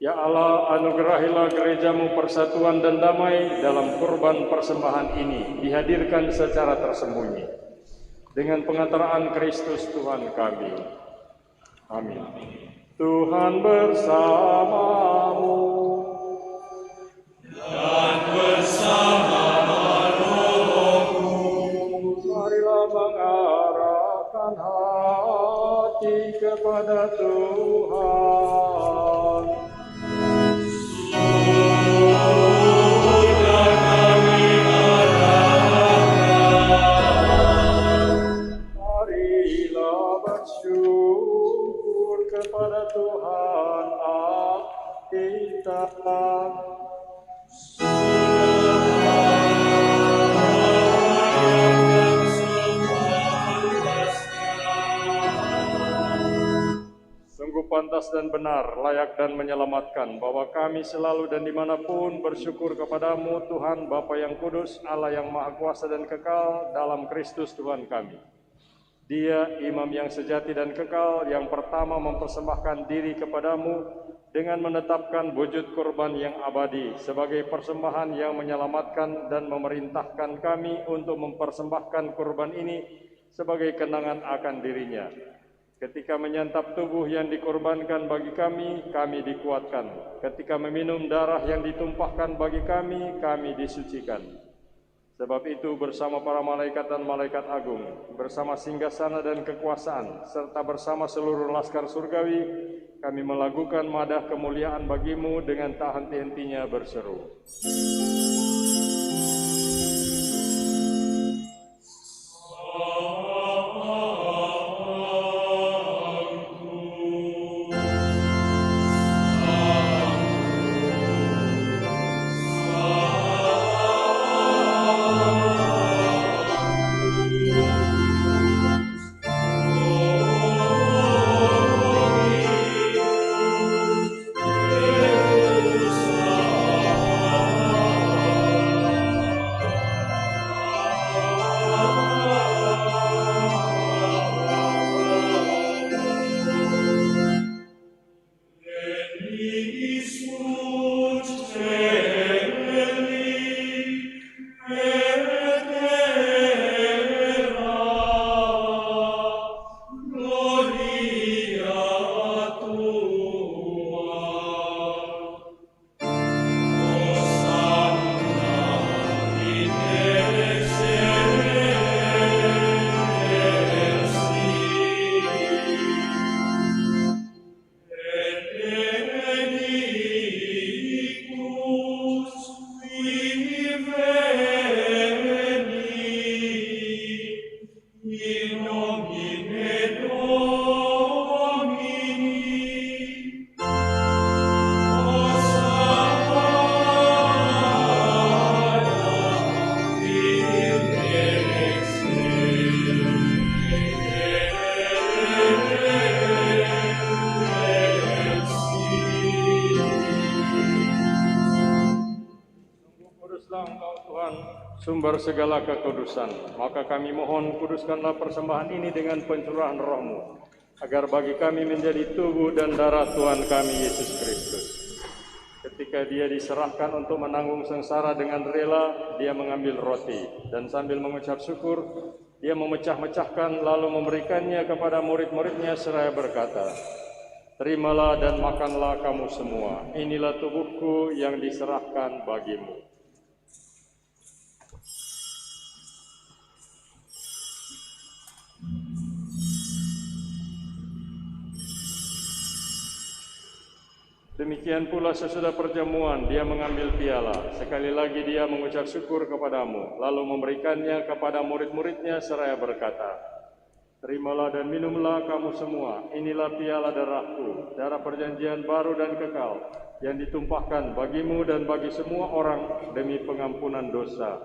Ya Allah, anugerahilah gerejamu persatuan dan damai dalam kurban persembahan ini, dihadirkan secara tersembunyi. Dengan pengantaraan Kristus Tuhan kami. Amin. Tuhan bersamamu. Dan bersama rohmu. Marilah mengarahkan hati kepada Tuhan. Sudah kami arahkan. Marilah bersyukur kepada Tuhan Allah kita. Sungguh pantas dan benar, layak dan menyelamatkan, bahwa kami selalu dan dimanapun bersyukur kepadamu, Tuhan Bapa yang Kudus, Allah yang Maha Kuasa dan Kekal, dalam Kristus Tuhan kami. Dia imam yang sejati dan kekal, yang pertama mempersembahkan diri kepadamu dengan menetapkan wujud kurban yang abadi sebagai persembahan yang menyelamatkan, dan memerintahkan kami untuk mempersembahkan kurban ini sebagai kenangan akan dirinya. Ketika menyantap tubuh yang dikorbankan bagi kami, kami dikuatkan. Ketika meminum darah yang ditumpahkan bagi kami disucikan. Sebab itu bersama para malaikat dan malaikat agung, bersama singgasana dan kekuasaan, serta bersama seluruh laskar surgawi, kami melakukan madah kemuliaan bagimu dengan tak henti-hentinya berseru. Sumber segala kekudusan, maka kami mohon kuduskanlah persembahan ini dengan pencurahan roh-Mu, agar bagi kami menjadi tubuh dan darah Tuhan kami Yesus Kristus. Ketika dia diserahkan untuk menanggung sengsara dengan rela, dia mengambil roti, dan sambil mengucap syukur, dia memecah-mecahkan lalu memberikannya kepada murid-muridnya seraya berkata, "Terimalah dan makanlah kamu semua, inilah tubuhku yang diserahkan bagimu." Demikian pula sesudah perjamuan, dia mengambil piala. Sekali lagi dia mengucap syukur kepadamu, lalu memberikannya kepada murid-muridnya seraya berkata, "Terimalah dan minumlah kamu semua, inilah piala darahku, darah perjanjian baru dan kekal, yang ditumpahkan bagimu dan bagi semua orang demi pengampunan dosa.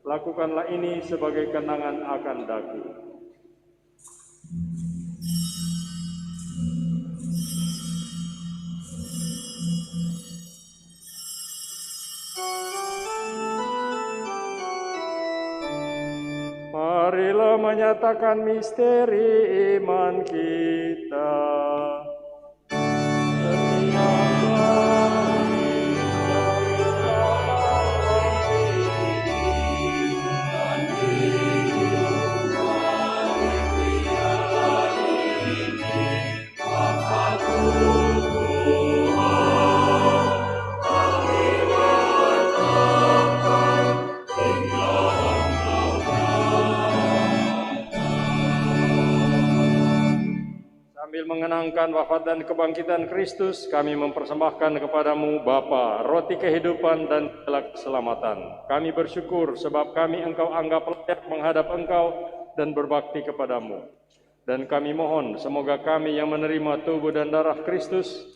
Lakukanlah ini sebagai kenangan akan daku." menyatakan misteri iman kita. Sambil mengenangkan wafat dan kebangkitan Kristus, kami mempersembahkan kepadamu Bapa, roti kehidupan dan keselamatan. Kami bersyukur sebab kami Engkau anggap layak menghadap Engkau dan berbakti kepadamu. Dan kami mohon semoga kami yang menerima tubuh dan darah Kristus,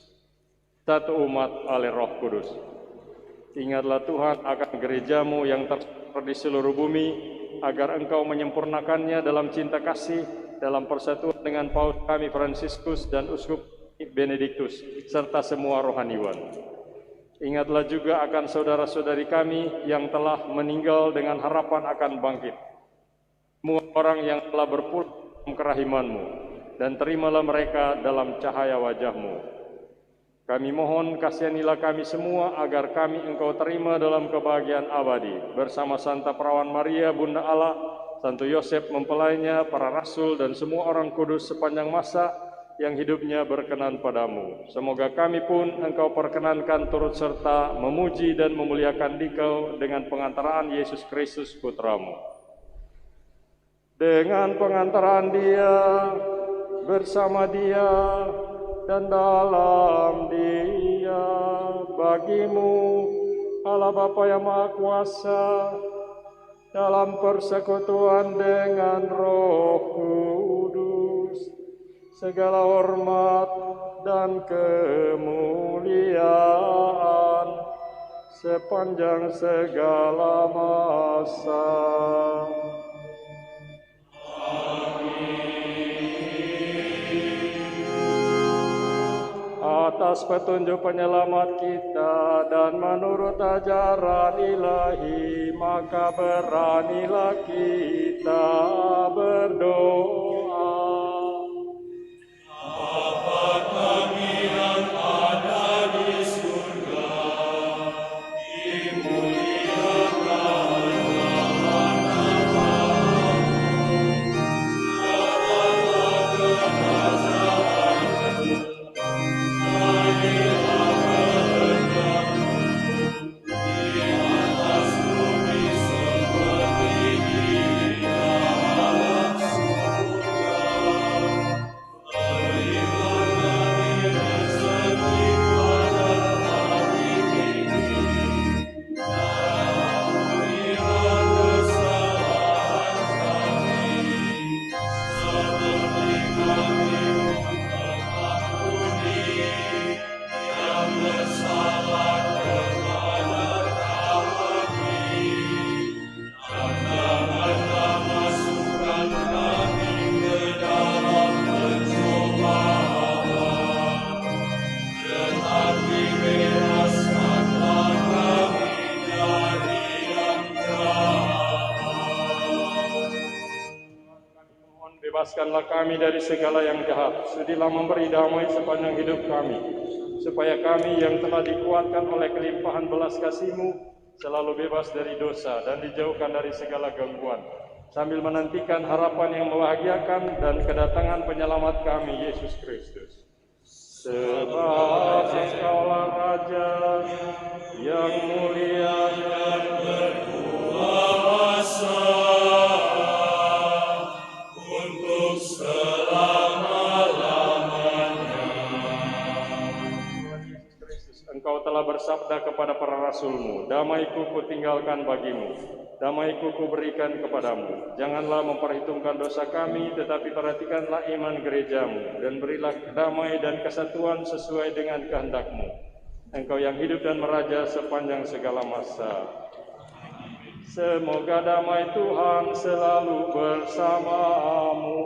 satu umat oleh Roh Kudus. Ingatlah Tuhan akan gerejamu yang tersebar di seluruh bumi, agar Engkau menyempurnakannya dalam cinta kasih, dalam persatuan dengan Paus kami Fransiskus dan Uskup Benediktus, serta semua rohaniwan. Ingatlah juga akan saudara-saudari kami yang telah meninggal dengan harapan akan bangkit. Semua orang yang telah berpulang dalam kerahiman-Mu, dan terimalah mereka dalam cahaya wajah-Mu. Kami mohon kasihanilah kami semua agar kami Engkau terima dalam kebahagiaan abadi, bersama Santa Perawan Maria, Bunda Allah, Santo Yosef mempelainya, para rasul dan semua orang kudus sepanjang masa yang hidupnya berkenan padamu. Semoga kami pun Engkau perkenankan turut serta memuji dan memuliakan Dikau dengan pengantaraan Yesus Kristus Putramu. Dengan pengantaraan Dia, bersama Dia, dan dalam Dia, bagimu Allah Bapa yang Maha Kuasa, dalam persekutuan dengan Roh Kudus, segala hormat dan kemuliaan sepanjang segala masa. Atas petunjuk penyelamat kita dan menurut ajaran ilahi, maka beranilah kita berdoa. Bapa kami yang ada di surga, dimuliakanlah namamu, datanglah kerajaanmu, jadilah kehendakmu di atas bumi seperti di dalam surga. Berilah kami rezeki pada hari ini, dan ampunilah kesalahan kami, seperti kami mengampuni yang bersalah kepada kami. Dan janganlah masukkan kami ke dalam pencobaan, tetapi bebaskanlah kami dari yang jahat. Mohon bebaskanlah kami dari segala yang jahat. Sudilah memberi damai sepanjang hidup kami, supaya kami yang telah dikuatkan oleh kelimpahan belas kasih-Mu selalu bebas dari dosa dan dijauhkan dari segala gangguan, sambil menantikan harapan yang membahagiakan dan kedatangan penyelamat kami, Yesus Kristus. Sebab Engkaulah Raja yang mulia dan berkuasa untuk selama-lamanya. Tuhan Yesus Kristus, Engkau telah bersabda kepada para rasul-Mu, damai-Ku kutinggalkan bagimu, damai-Ku kuberikan kepadamu. Janganlah memperhitungkan dosa kami, tetapi perhatikanlah iman gereja-Mu, dan berilah damai dan kesatuan sesuai dengan kehendak-Mu. Engkau yang hidup dan meraja sepanjang segala masa. Semoga damai Tuhan selalu bersamamu.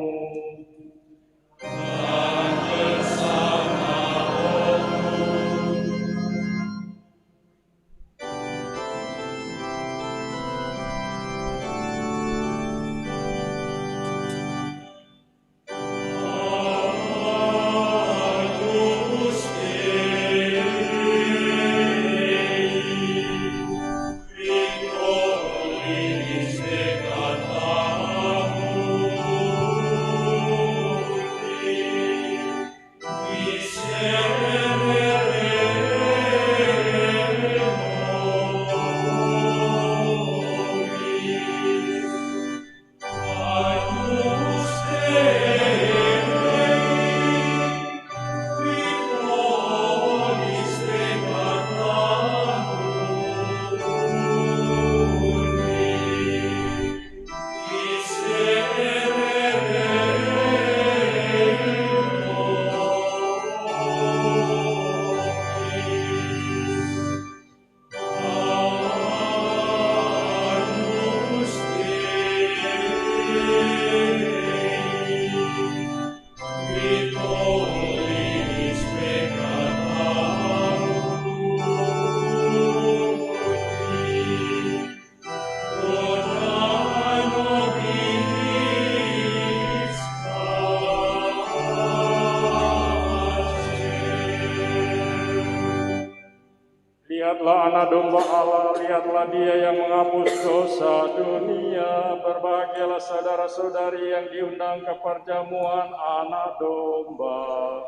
Lihatlah anak domba Allah, lihatlah dia yang menghapus dosa dunia. Berbahagialah saudara-saudari yang diundang ke perjamuan anak domba.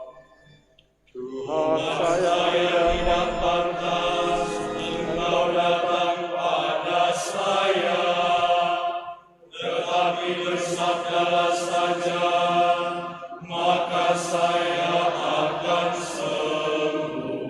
Tuhan sayangi dan pantas Engkau datang pada saya, tetapi bersabdalah saja, maka saya akan sembuh.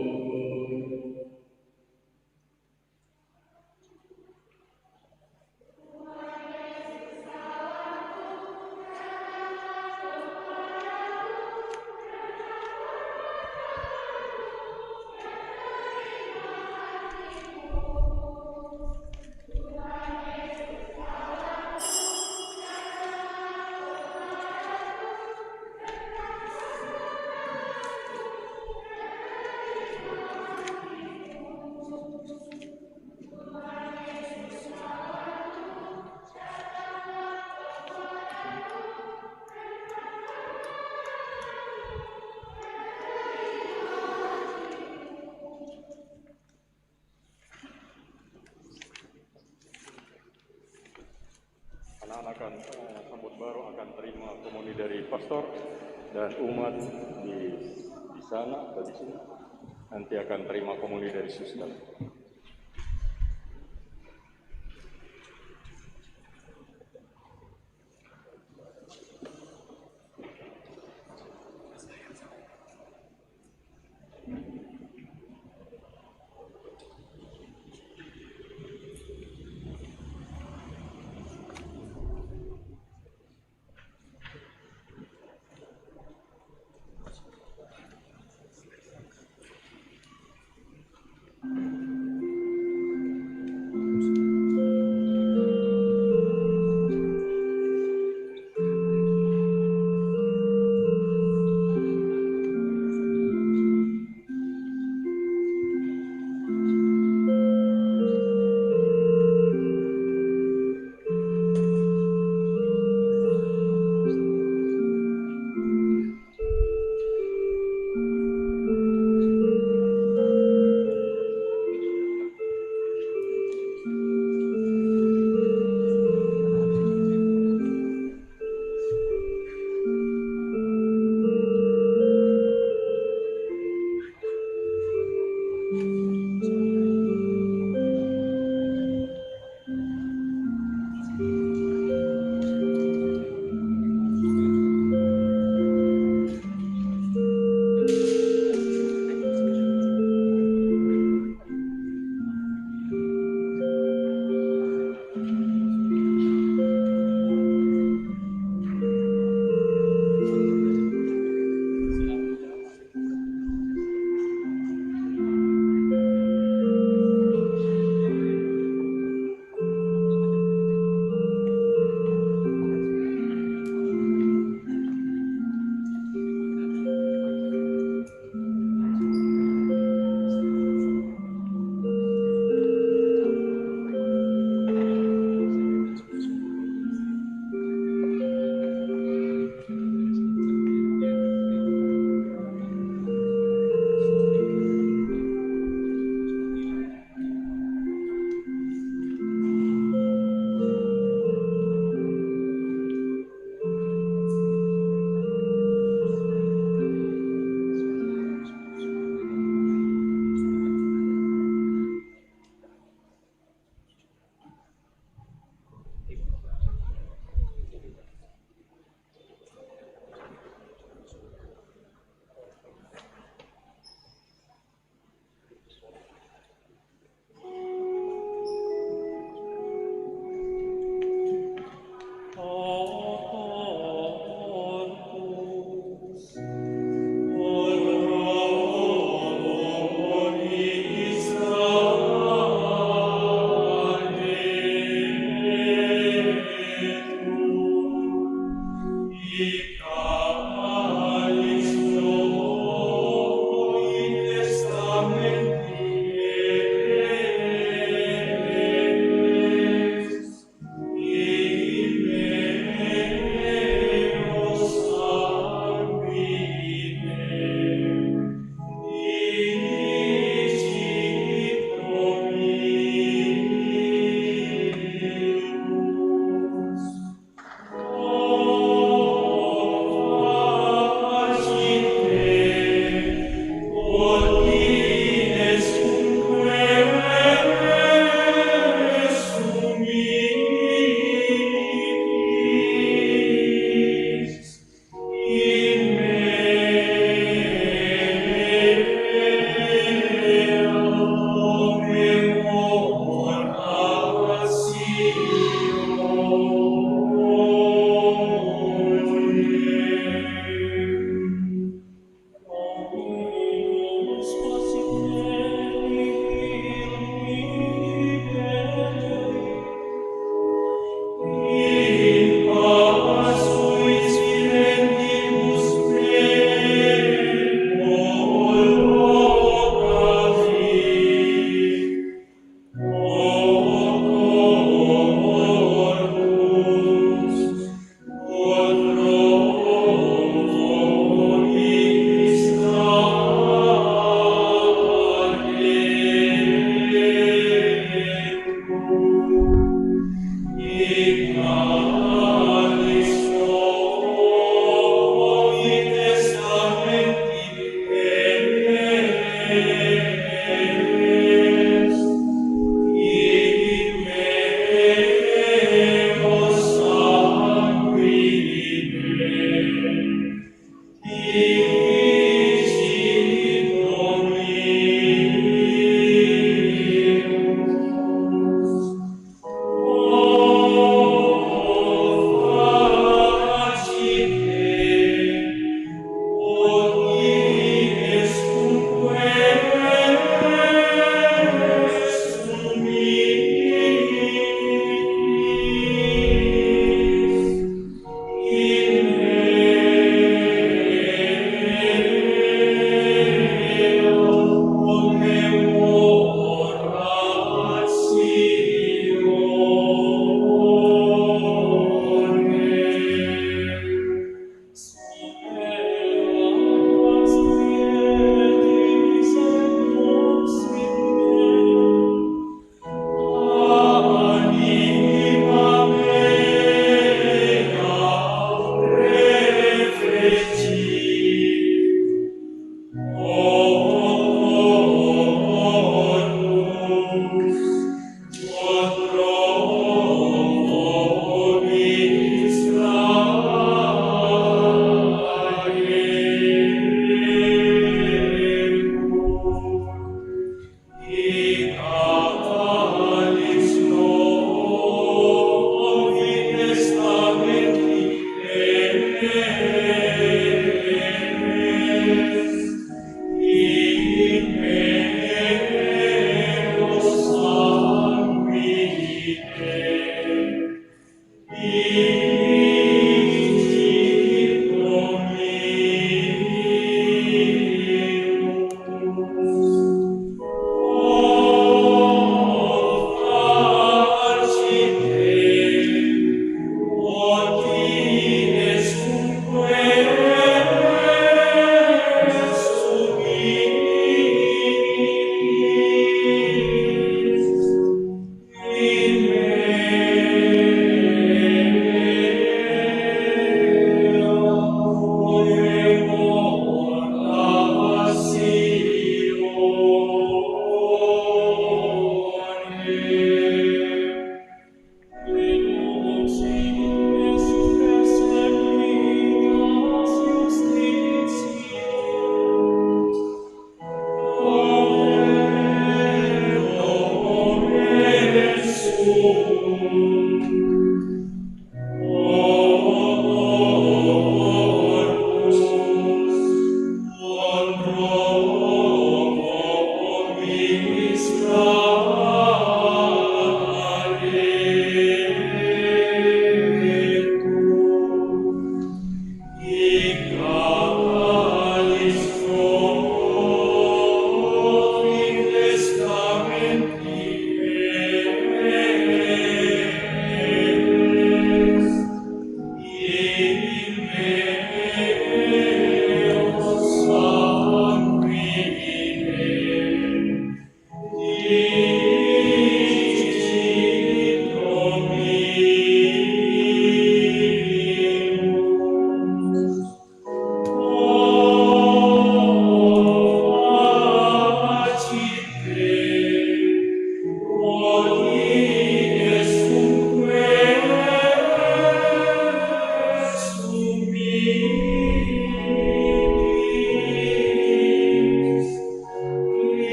Anak-anak sambut baru akan terima komuni dari pastor dan umat di sana atau di sini nanti akan terima komuni dari suster.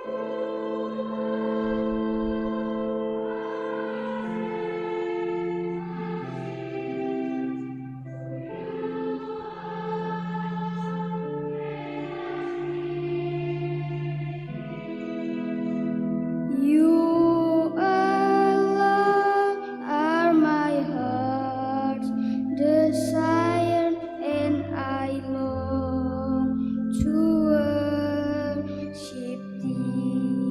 You alone are my heart's desire, and I long to worship Thee.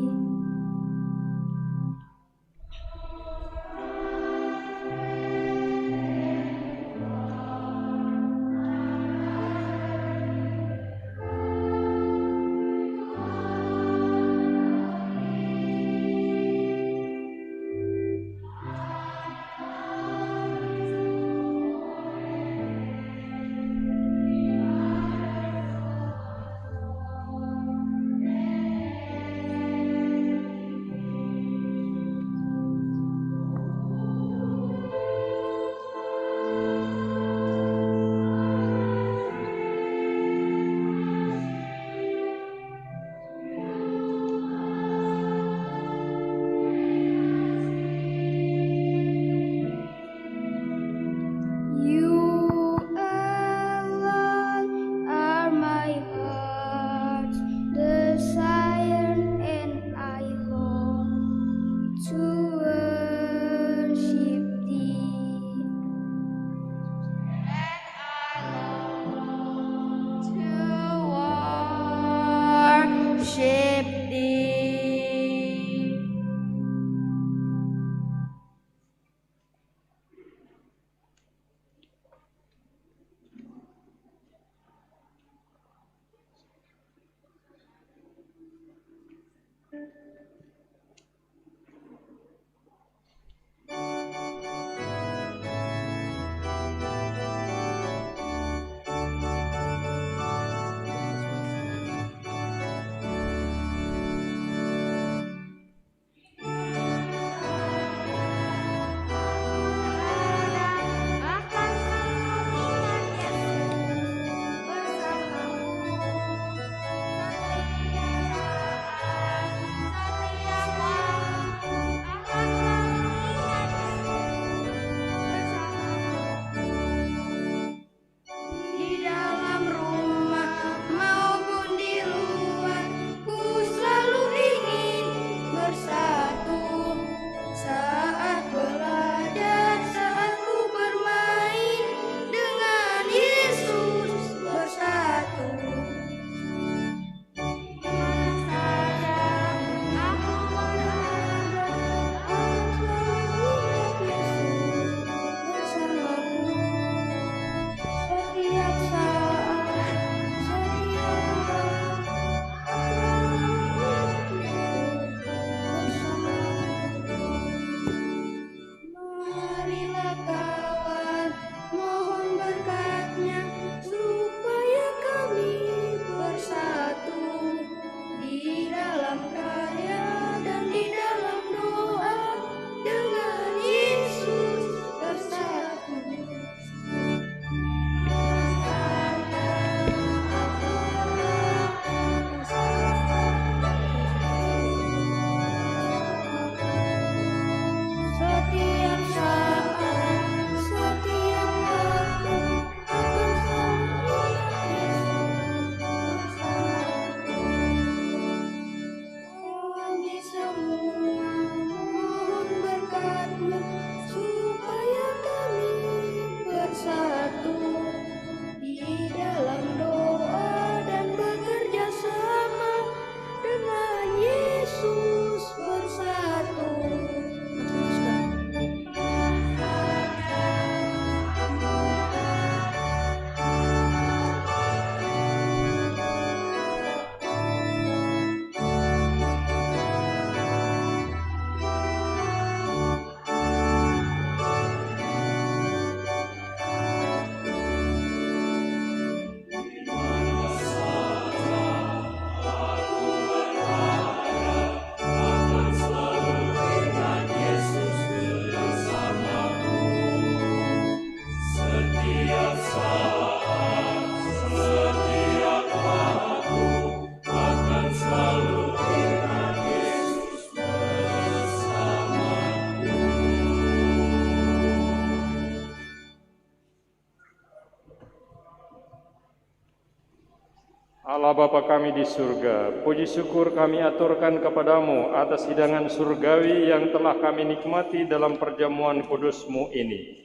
Allah Bapa kami di surga, puji syukur kami aturkan kepadamu atas hidangan surgawi yang telah kami nikmati dalam perjamuan kudus-Mu ini.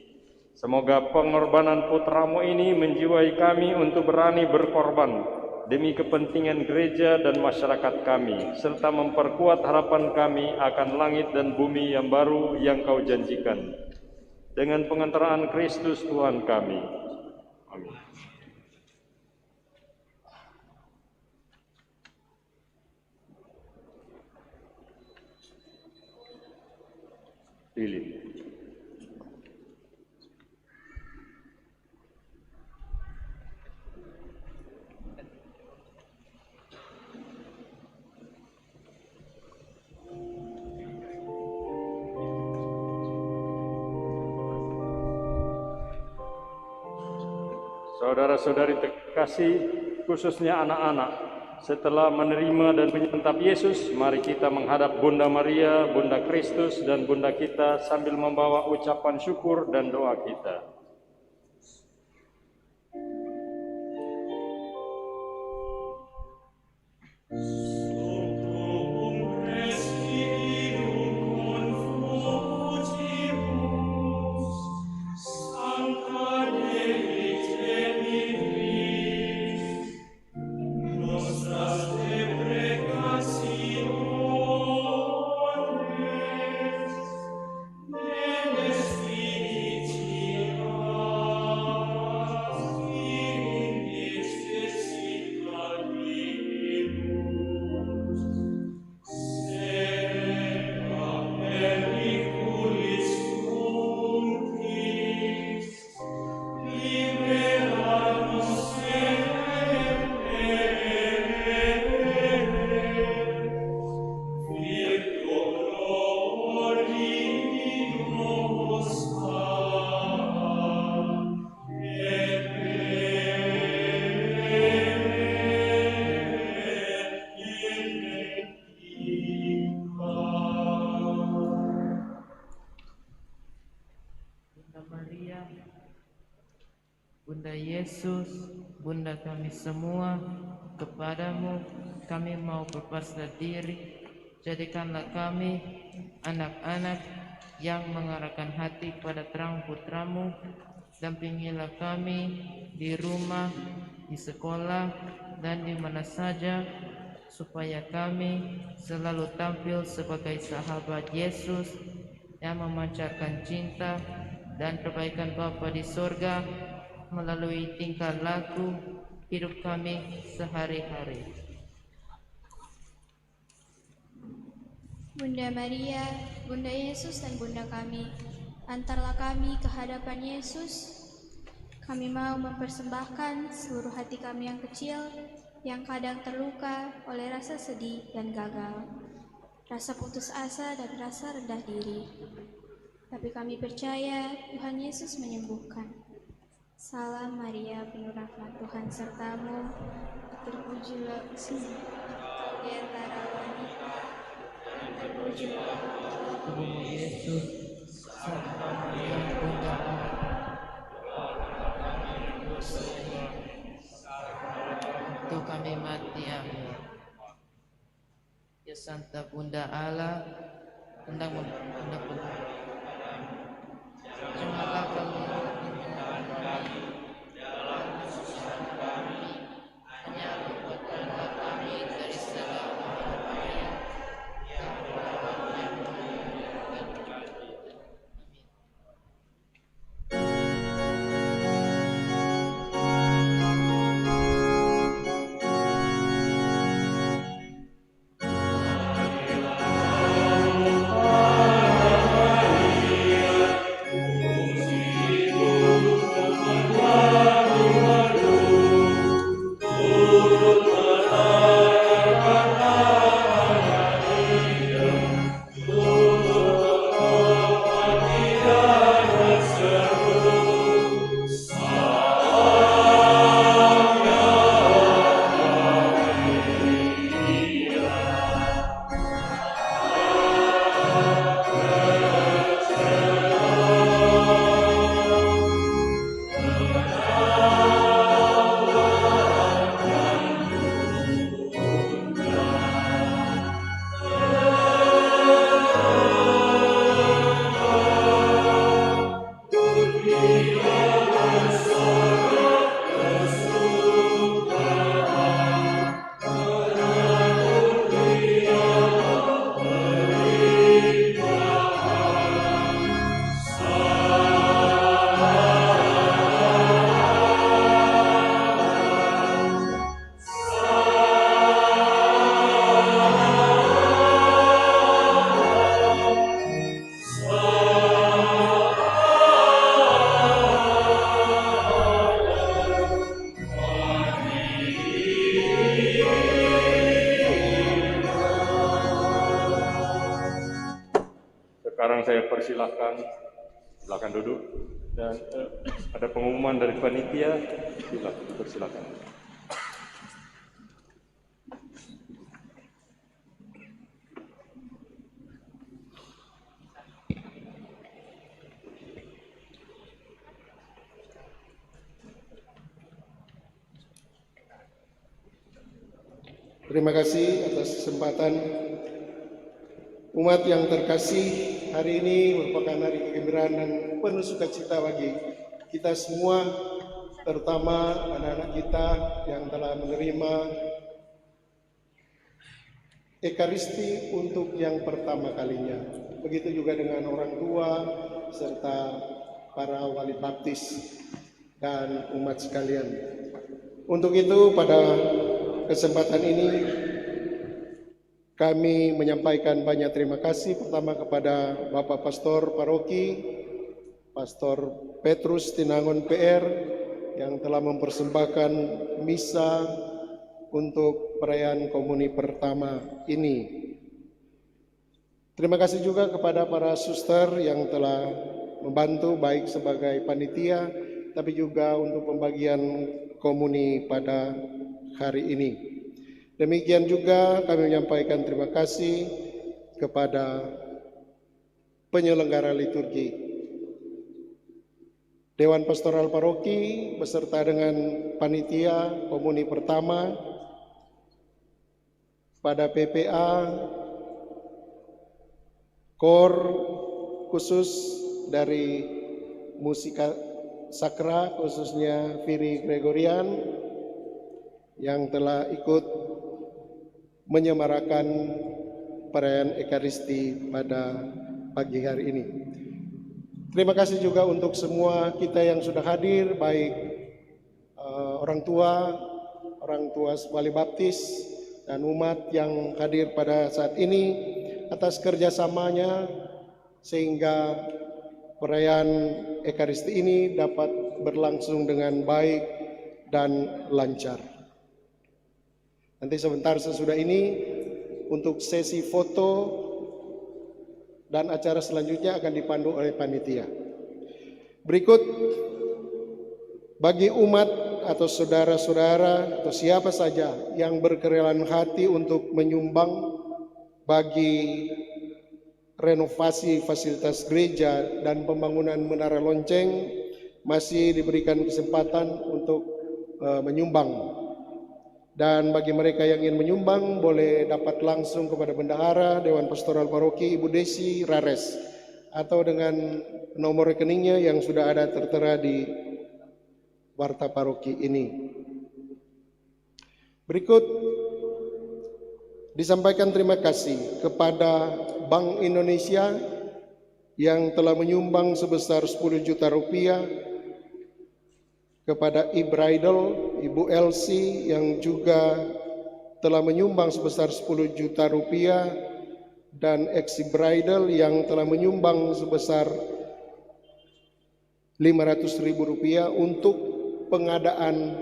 Semoga pengorbanan putra-Mu ini menjiwai kami untuk berani berkorban demi kepentingan gereja dan masyarakat kami, serta memperkuat harapan kami akan langit dan bumi yang baru yang Kau janjikan. Dengan pengantaraan Kristus Tuhan kami. Amin. Pilih. Saudara-saudari terkasih, khususnya anak-anak, setelah menerima dan menyantap Yesus, mari kita menghadap Bunda Maria, Bunda Kristus, dan Bunda kita sambil membawa ucapan syukur dan doa kita. Bunda Yesus, Bunda kami semua, kepadamu kami mau berpasrah diri. Jadikanlah kami anak-anak yang mengarahkan hati pada terang putramu. Dampingilah kami di rumah, di sekolah, dan di mana saja, supaya kami selalu tampil sebagai sahabat Yesus yang memancarkan cinta dan kebaikan Bapa di sorga melalui tingkah laku hidup kami sehari-hari. Bunda Maria, Bunda Yesus dan Bunda kami, antarlah kami ke hadapan Yesus. Kami mau mempersembahkan seluruh hati kami yang kecil, yang kadang terluka oleh rasa sedih dan gagal, rasa putus asa dan rasa rendah diri. Tapi kami percaya Tuhan Yesus menyembuhkan. Salam Maria, penuh rahmat, Tuhan sertamu, terpujilah engkau di antara wanita, dan terpujilah Tubuhmu Yesus, serta Maria Bunda untuk kami mati, amin. Ya Santa Bunda Allah, hendak janganlah kami hanya kuatkanlah kami dari segala bahaya yang Sekarang saya persilahkan, silakan duduk. Dan ada pengumuman dari panitia, silakan. Terima kasih atas kesempatan. Umat yang terkasih, hari ini merupakan hari kegembiraan dan penuh sukacita bagi kita semua, terutama anak-anak kita yang telah menerima Ekaristi untuk yang pertama kalinya. Begitu juga dengan orang tua serta para wali baptis dan umat sekalian. Untuk itu pada kesempatan ini kami menyampaikan banyak terima kasih pertama kepada Bapak Pastor Paroki, Pastor Petrus Tinangon PR yang telah mempersembahkan misa untuk perayaan komuni pertama ini. Terima kasih juga kepada para suster yang telah membantu baik sebagai panitia tapi juga untuk pembagian komuni pada hari ini. Demikian juga kami menyampaikan terima kasih kepada penyelenggara liturgi, Dewan Pastoral Paroki beserta dengan panitia komuni pertama, pada PPA, KOR khusus dari musika sakra khususnya Viri Gregorian yang telah ikut menyemarakan perayaan Ekaristi pada pagi hari ini. Terima kasih juga untuk semua kita yang sudah hadir, baik orang tua wali baptis dan umat yang hadir pada saat ini atas kerjasamanya sehingga perayaan Ekaristi ini dapat berlangsung dengan baik dan lancar. Nanti sebentar sesudah ini untuk sesi foto dan acara selanjutnya akan dipandu oleh panitia. Berikut bagi umat atau saudara-saudara atau siapa saja yang berkerelaan hati untuk menyumbang bagi renovasi fasilitas gereja dan pembangunan menara lonceng, masih diberikan kesempatan untuk menyumbang. Dan bagi mereka yang ingin menyumbang boleh dapat langsung kepada Bendahara Dewan Pastoral Paroki Ibu Desi Rares atau dengan nomor rekeningnya yang sudah ada tertera di warta paroki ini. Berikut disampaikan terima kasih kepada Bank Indonesia yang telah menyumbang sebesar 10 juta rupiah, kepada iBridal, Ibu Elsie yang juga telah menyumbang sebesar 10 juta rupiah, dan eXibridal yang telah menyumbang sebesar 500.000 rupiah untuk pengadaan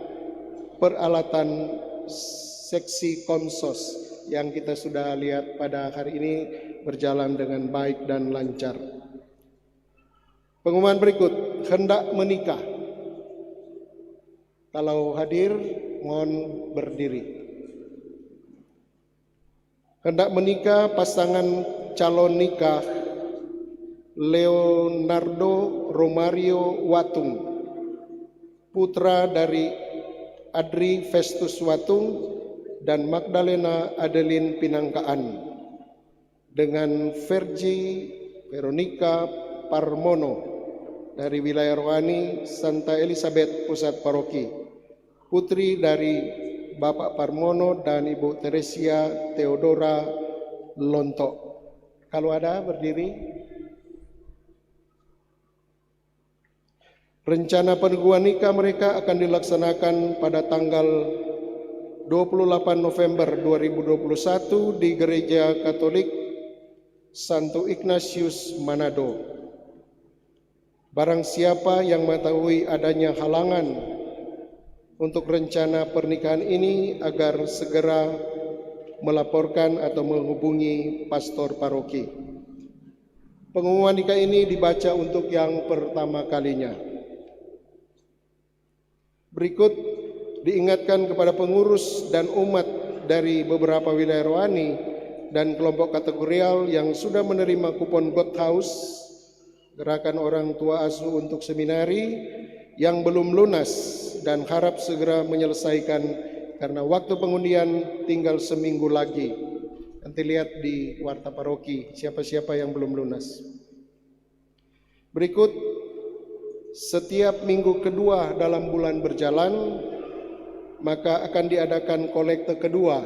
peralatan seksi konsos yang kita sudah lihat pada hari ini berjalan dengan baik dan lancar. Pengumuman berikut, hendak menikah. Kalau hadir, mohon berdiri. Hendak menikah pasangan calon nikah Leonardo Romario Watung, putra dari Adri Festus Watung dan Magdalena Adeline Pinangkaan, dengan Vergi Veronica Parmono dari wilayah rohani Santa Elizabeth Pusat Paroki, putri dari Bapak Parmono dan Ibu Teresia Theodora Lontok. Kalau ada berdiri. Rencana peneguhan nikah mereka akan dilaksanakan pada tanggal 28 November 2021 di Gereja Katolik Santo Ignatius Manado. Barang siapa yang mengetahui adanya halangan untuk rencana pernikahan ini agar segera melaporkan atau menghubungi pastor paroki. Pengumuman nikah ini dibaca untuk yang pertama kalinya. Berikut diingatkan kepada pengurus dan umat dari beberapa wilayah rohani dan kelompok kategorial yang sudah menerima kupon God House, gerakan orang tua asuh untuk seminari, yang belum lunas dan harap segera menyelesaikan karena waktu pengundian tinggal seminggu lagi. Nanti lihat di warta paroki siapa-siapa yang belum lunas. Berikut, setiap minggu kedua dalam bulan berjalan, maka akan diadakan kolekte kedua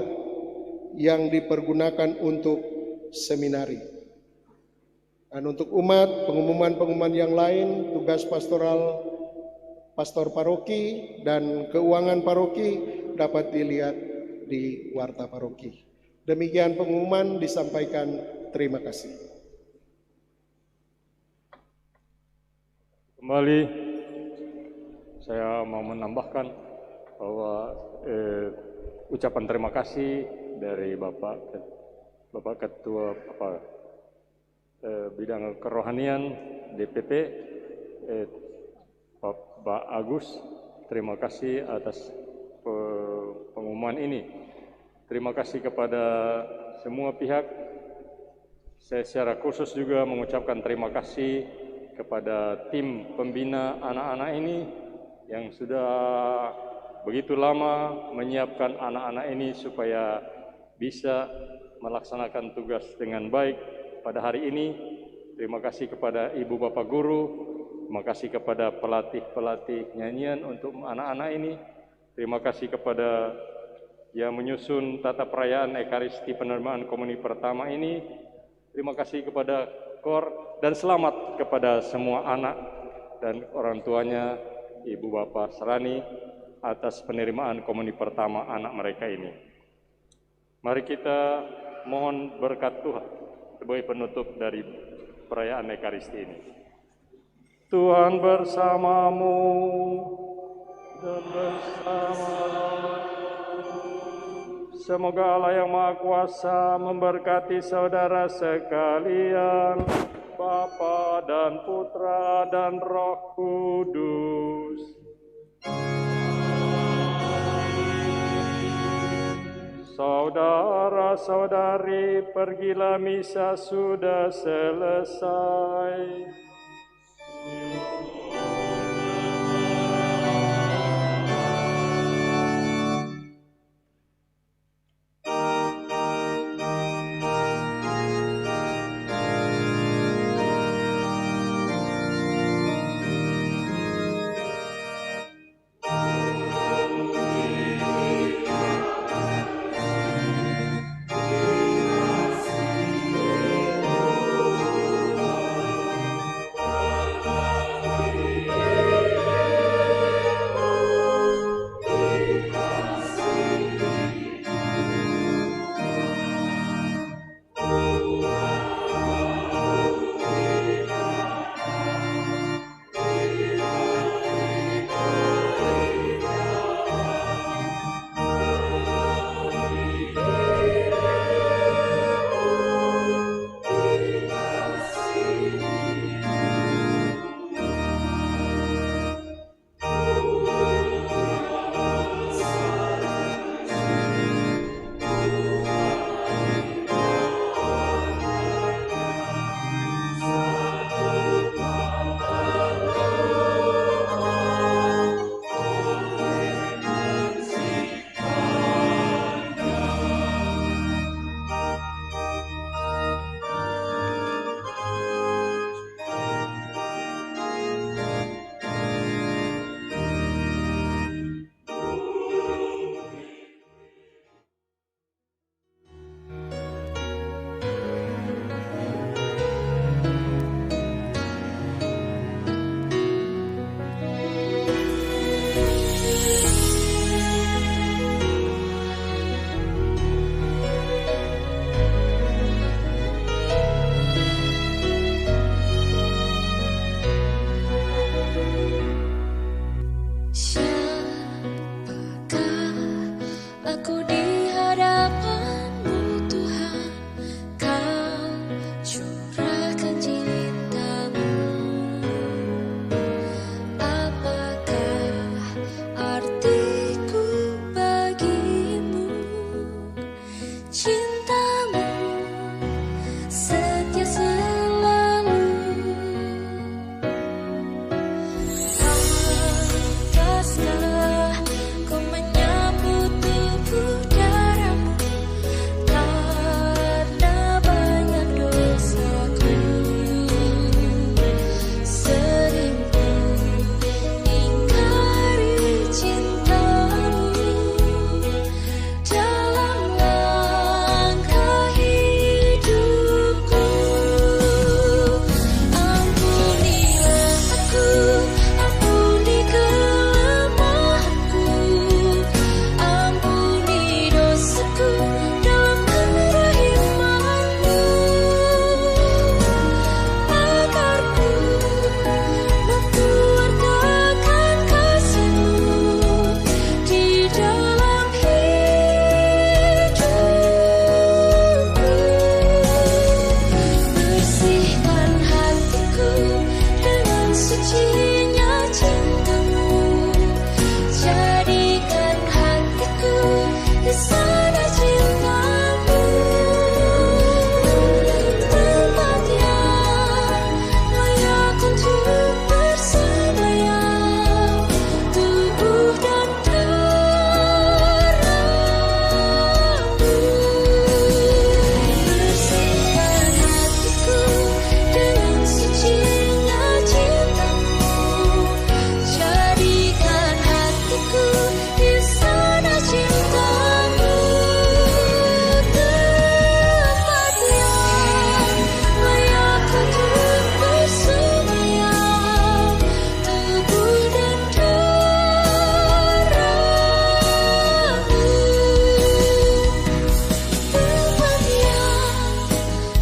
yang dipergunakan untuk seminari. Dan untuk umat, pengumuman-pengumuman yang lain, tugas pastoral pastor paroki dan keuangan paroki dapat dilihat di warta paroki. Demikian pengumuman disampaikan. Terima kasih. Kembali saya mau menambahkan bahwa ucapan terima kasih dari Bapak Ketua Bidang Kerohanian DPP Pak Agus. Terima kasih atas pengumuman ini. Terima kasih kepada semua pihak. Saya secara khusus juga mengucapkan terima kasih kepada tim pembina anak-anak ini yang sudah begitu lama menyiapkan anak-anak ini supaya bisa melaksanakan tugas dengan baik pada hari ini. Terima kasih kepada ibu bapak guru, terima kasih kepada pelatih-pelatih nyanyian untuk anak-anak ini. Terima kasih kepada yang menyusun tata perayaan Ekaristi penerimaan komuni pertama ini. Terima kasih kepada KOR dan selamat kepada semua anak dan orang tuanya, ibu bapak serani, atas penerimaan komuni pertama anak mereka ini. Mari kita mohon berkat Tuhan sebagai penutup dari perayaan Ekaristi ini. Tuhan bersamamu dan bersama. Semoga Allah yang Maha Kuasa memberkati saudara sekalian, Bapa dan Putra dan Roh Kudus. Saudara-saudari, pergilah misa sudah selesai. setia selalu. Pantaskah kau menyambut tubuh darahmu, karena banyak dosaku. Seringku ingkari cintamu dalam langkah hidupku. Ampunilah aku, ampuni kelemahanku, ampuni dosaku dalam kerahiman-Mu, agar ku mampu wartakan kasih-Mu di dalam hidupku. Bersihkan hatiku dengan sucinya cinta-Mu, jadikan hatiku di sana cinta-Mu, tempat yang layak untuk bersemayam, tubuh dan darah-Mu. Bersihkan hatiku dengan sucinya cinta-Mu, jadikan hatiku di sana cinta-Mu, tempat yang layak untuk bersemayam, tubuh dan darah-Mu, tempat yang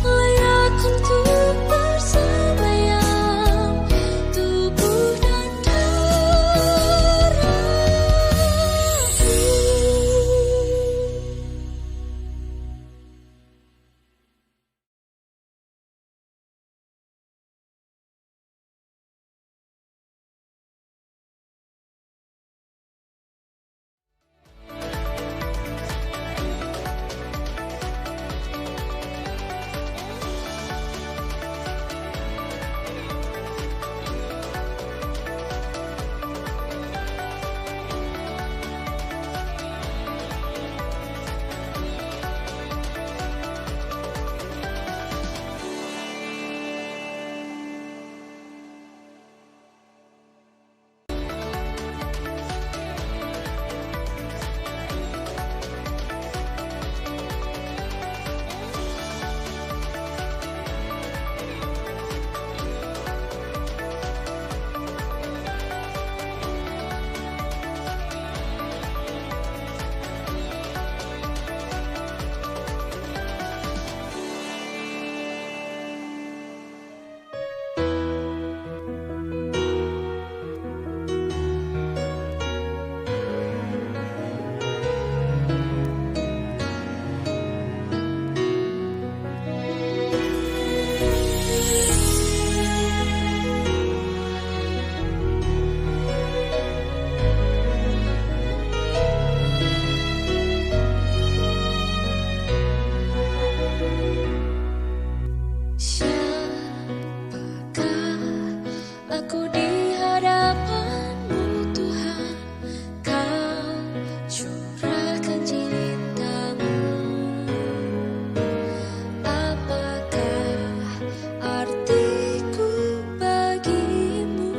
layak untuk bersemayam, tubuh dan darah-Mu. Siapakah aku di hadapan-Mu Tuhan, Kau curahkan cinta-Mu. Apakah artiku bagi-Mu,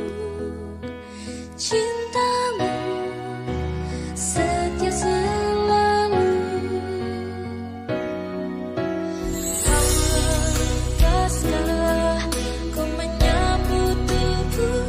cinta-Mu setia selalu. Pantaskah kau menyambut tubuh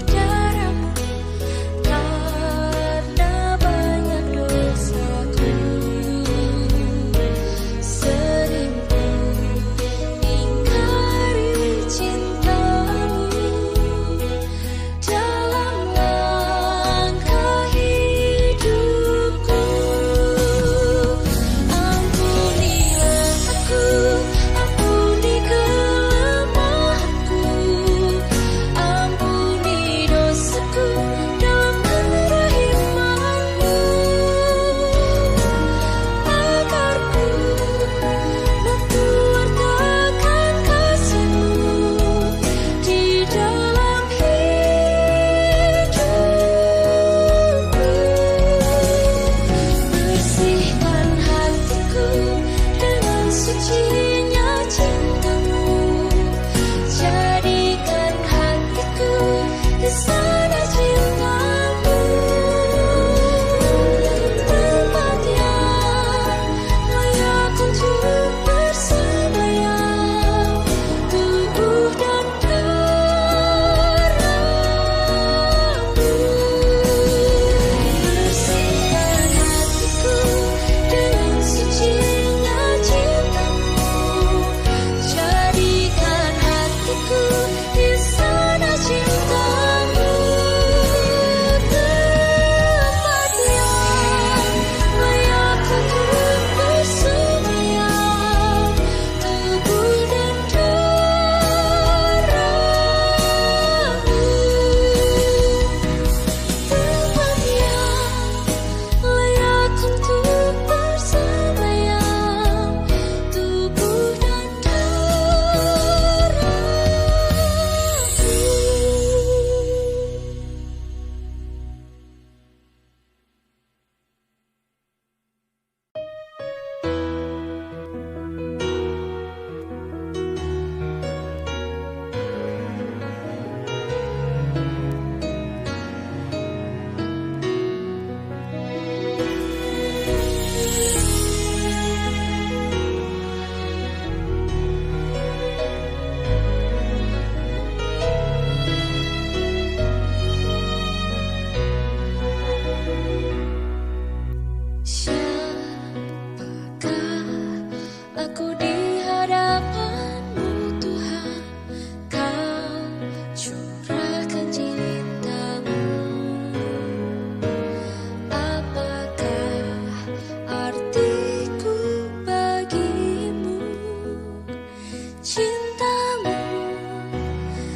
cintamu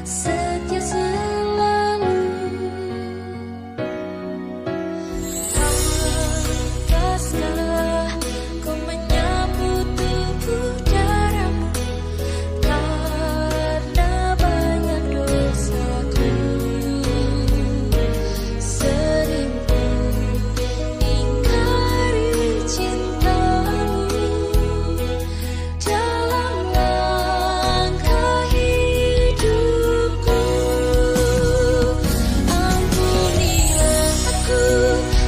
setia selalu. Pantaskah kau menyambut tubuh darahmu karena banyak dosaku. Seringku ingkari cintamu dalam langkah hidupku. Ampunilah aku,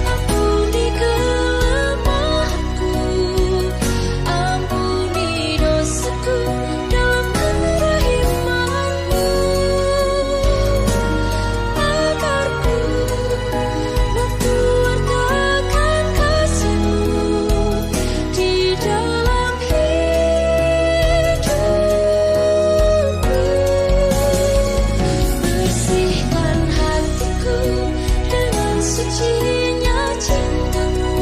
ampuni kelemahanku, ampuni dosaku dalam kerahiman-Mu, agar ku mampu wartakan kasih-Mu di dalam hidupku. Bersihkan hatiku dengan sucinya cinta-Mu,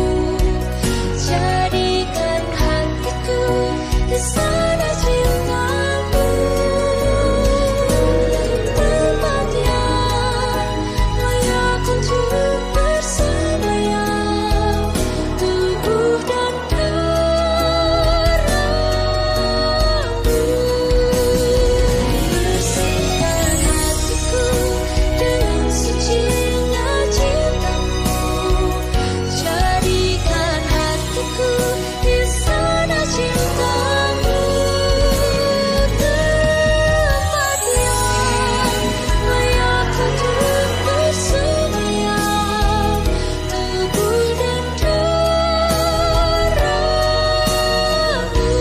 jadikan hatiku di sana cinta-Mu, tempat yang layak untuk bersemayam, tubuh dan darah-Mu. Bersihkan hatiku dengan sucinya cinta-Mu, jadikan hatiku di sana cinta-Mu, tempat yang layak untuk bersemayam, tubuh dan darah-Mu,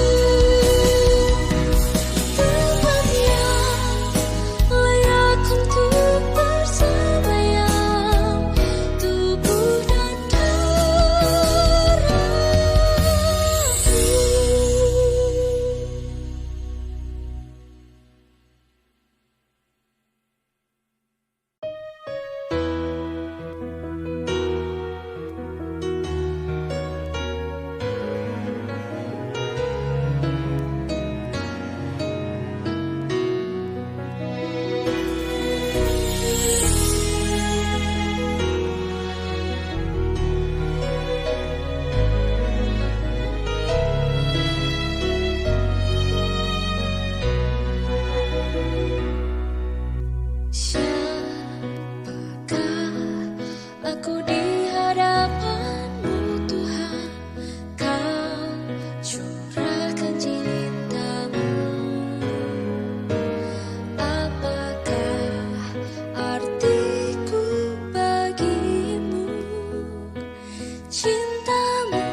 tempat yang layak untuk bersemayam, tubuh dan darah-Mu. Siapakah aku di hadapan-Mu Tuhan, Kau curahkan cinta-Mu. Apakah artiku bagi-Mu, cinta-Mu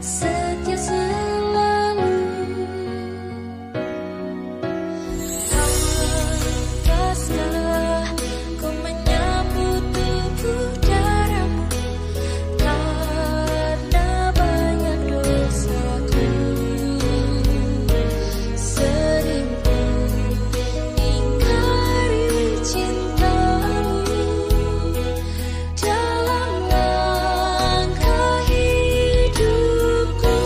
setia selalu. Pantaskah kau menyambut tubuh darahmu karena banyak dosaku. Seringku ingkari cinta-Mu dalam langkah hidupku.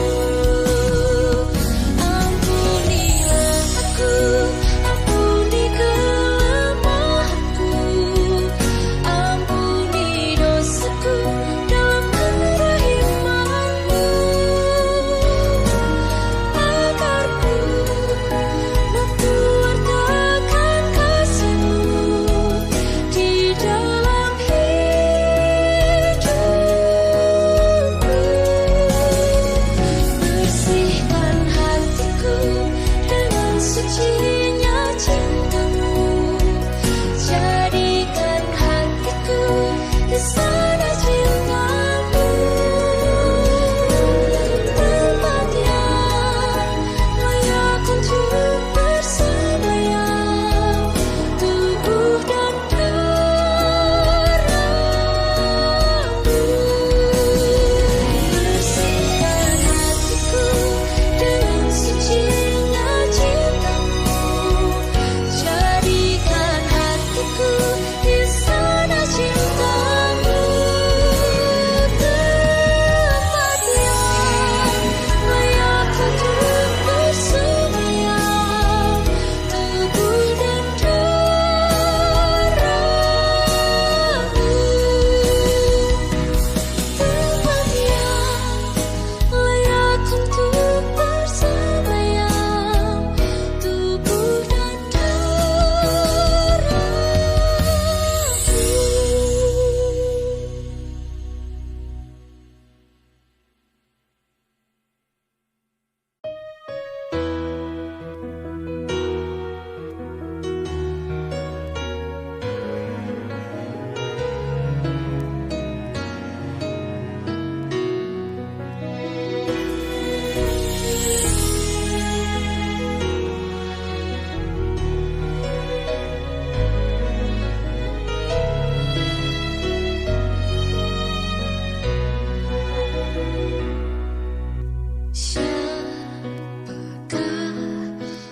Ampunilah aku, ampuni kelemahanku, ampuni dosaku dalam kerahiman-Mu, agar ku mampu wartakan kasih-Mu di dalam hidupku. Bersihkan hatiku dengan sucinya cinta-Mu, jadikan hatiku di sana cinta-Mu, tempat yang layak untuk bersemayam, tubuh dan darah-Mu. Bersihkan hatiku dengan sucinya cinta-Mu,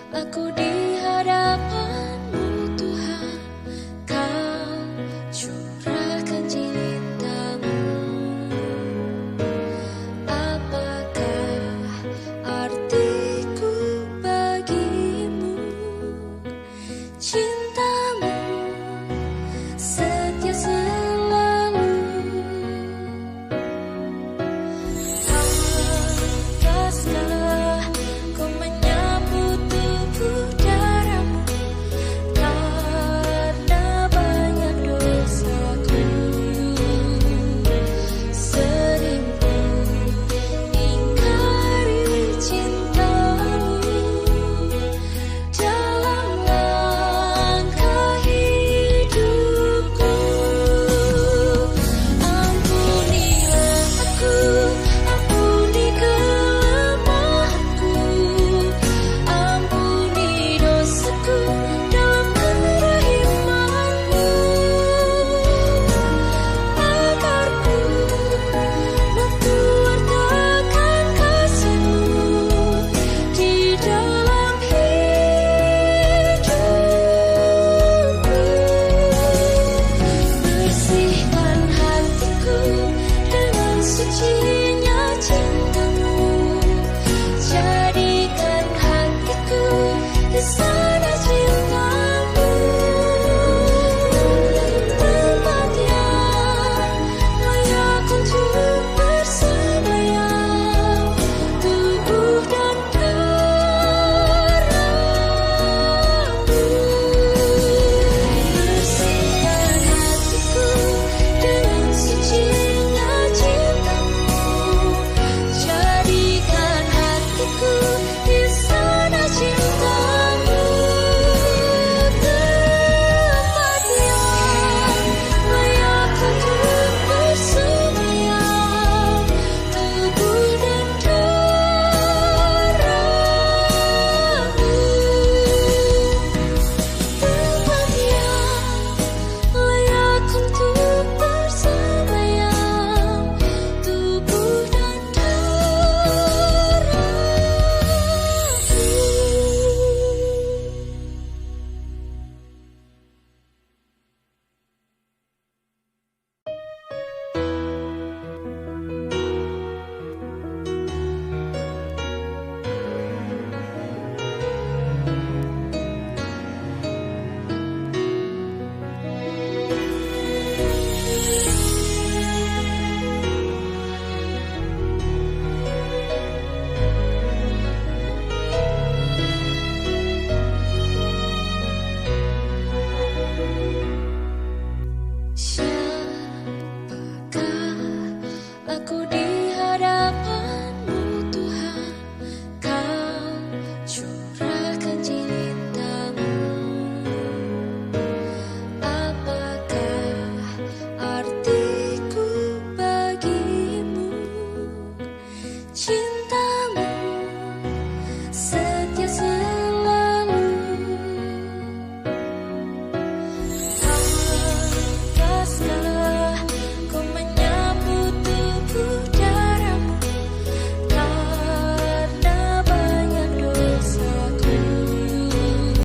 Aku di hadapan-Mu Tuhan, Kau curahkan cinta-Mu. Apakah artiku bagimu? Cinta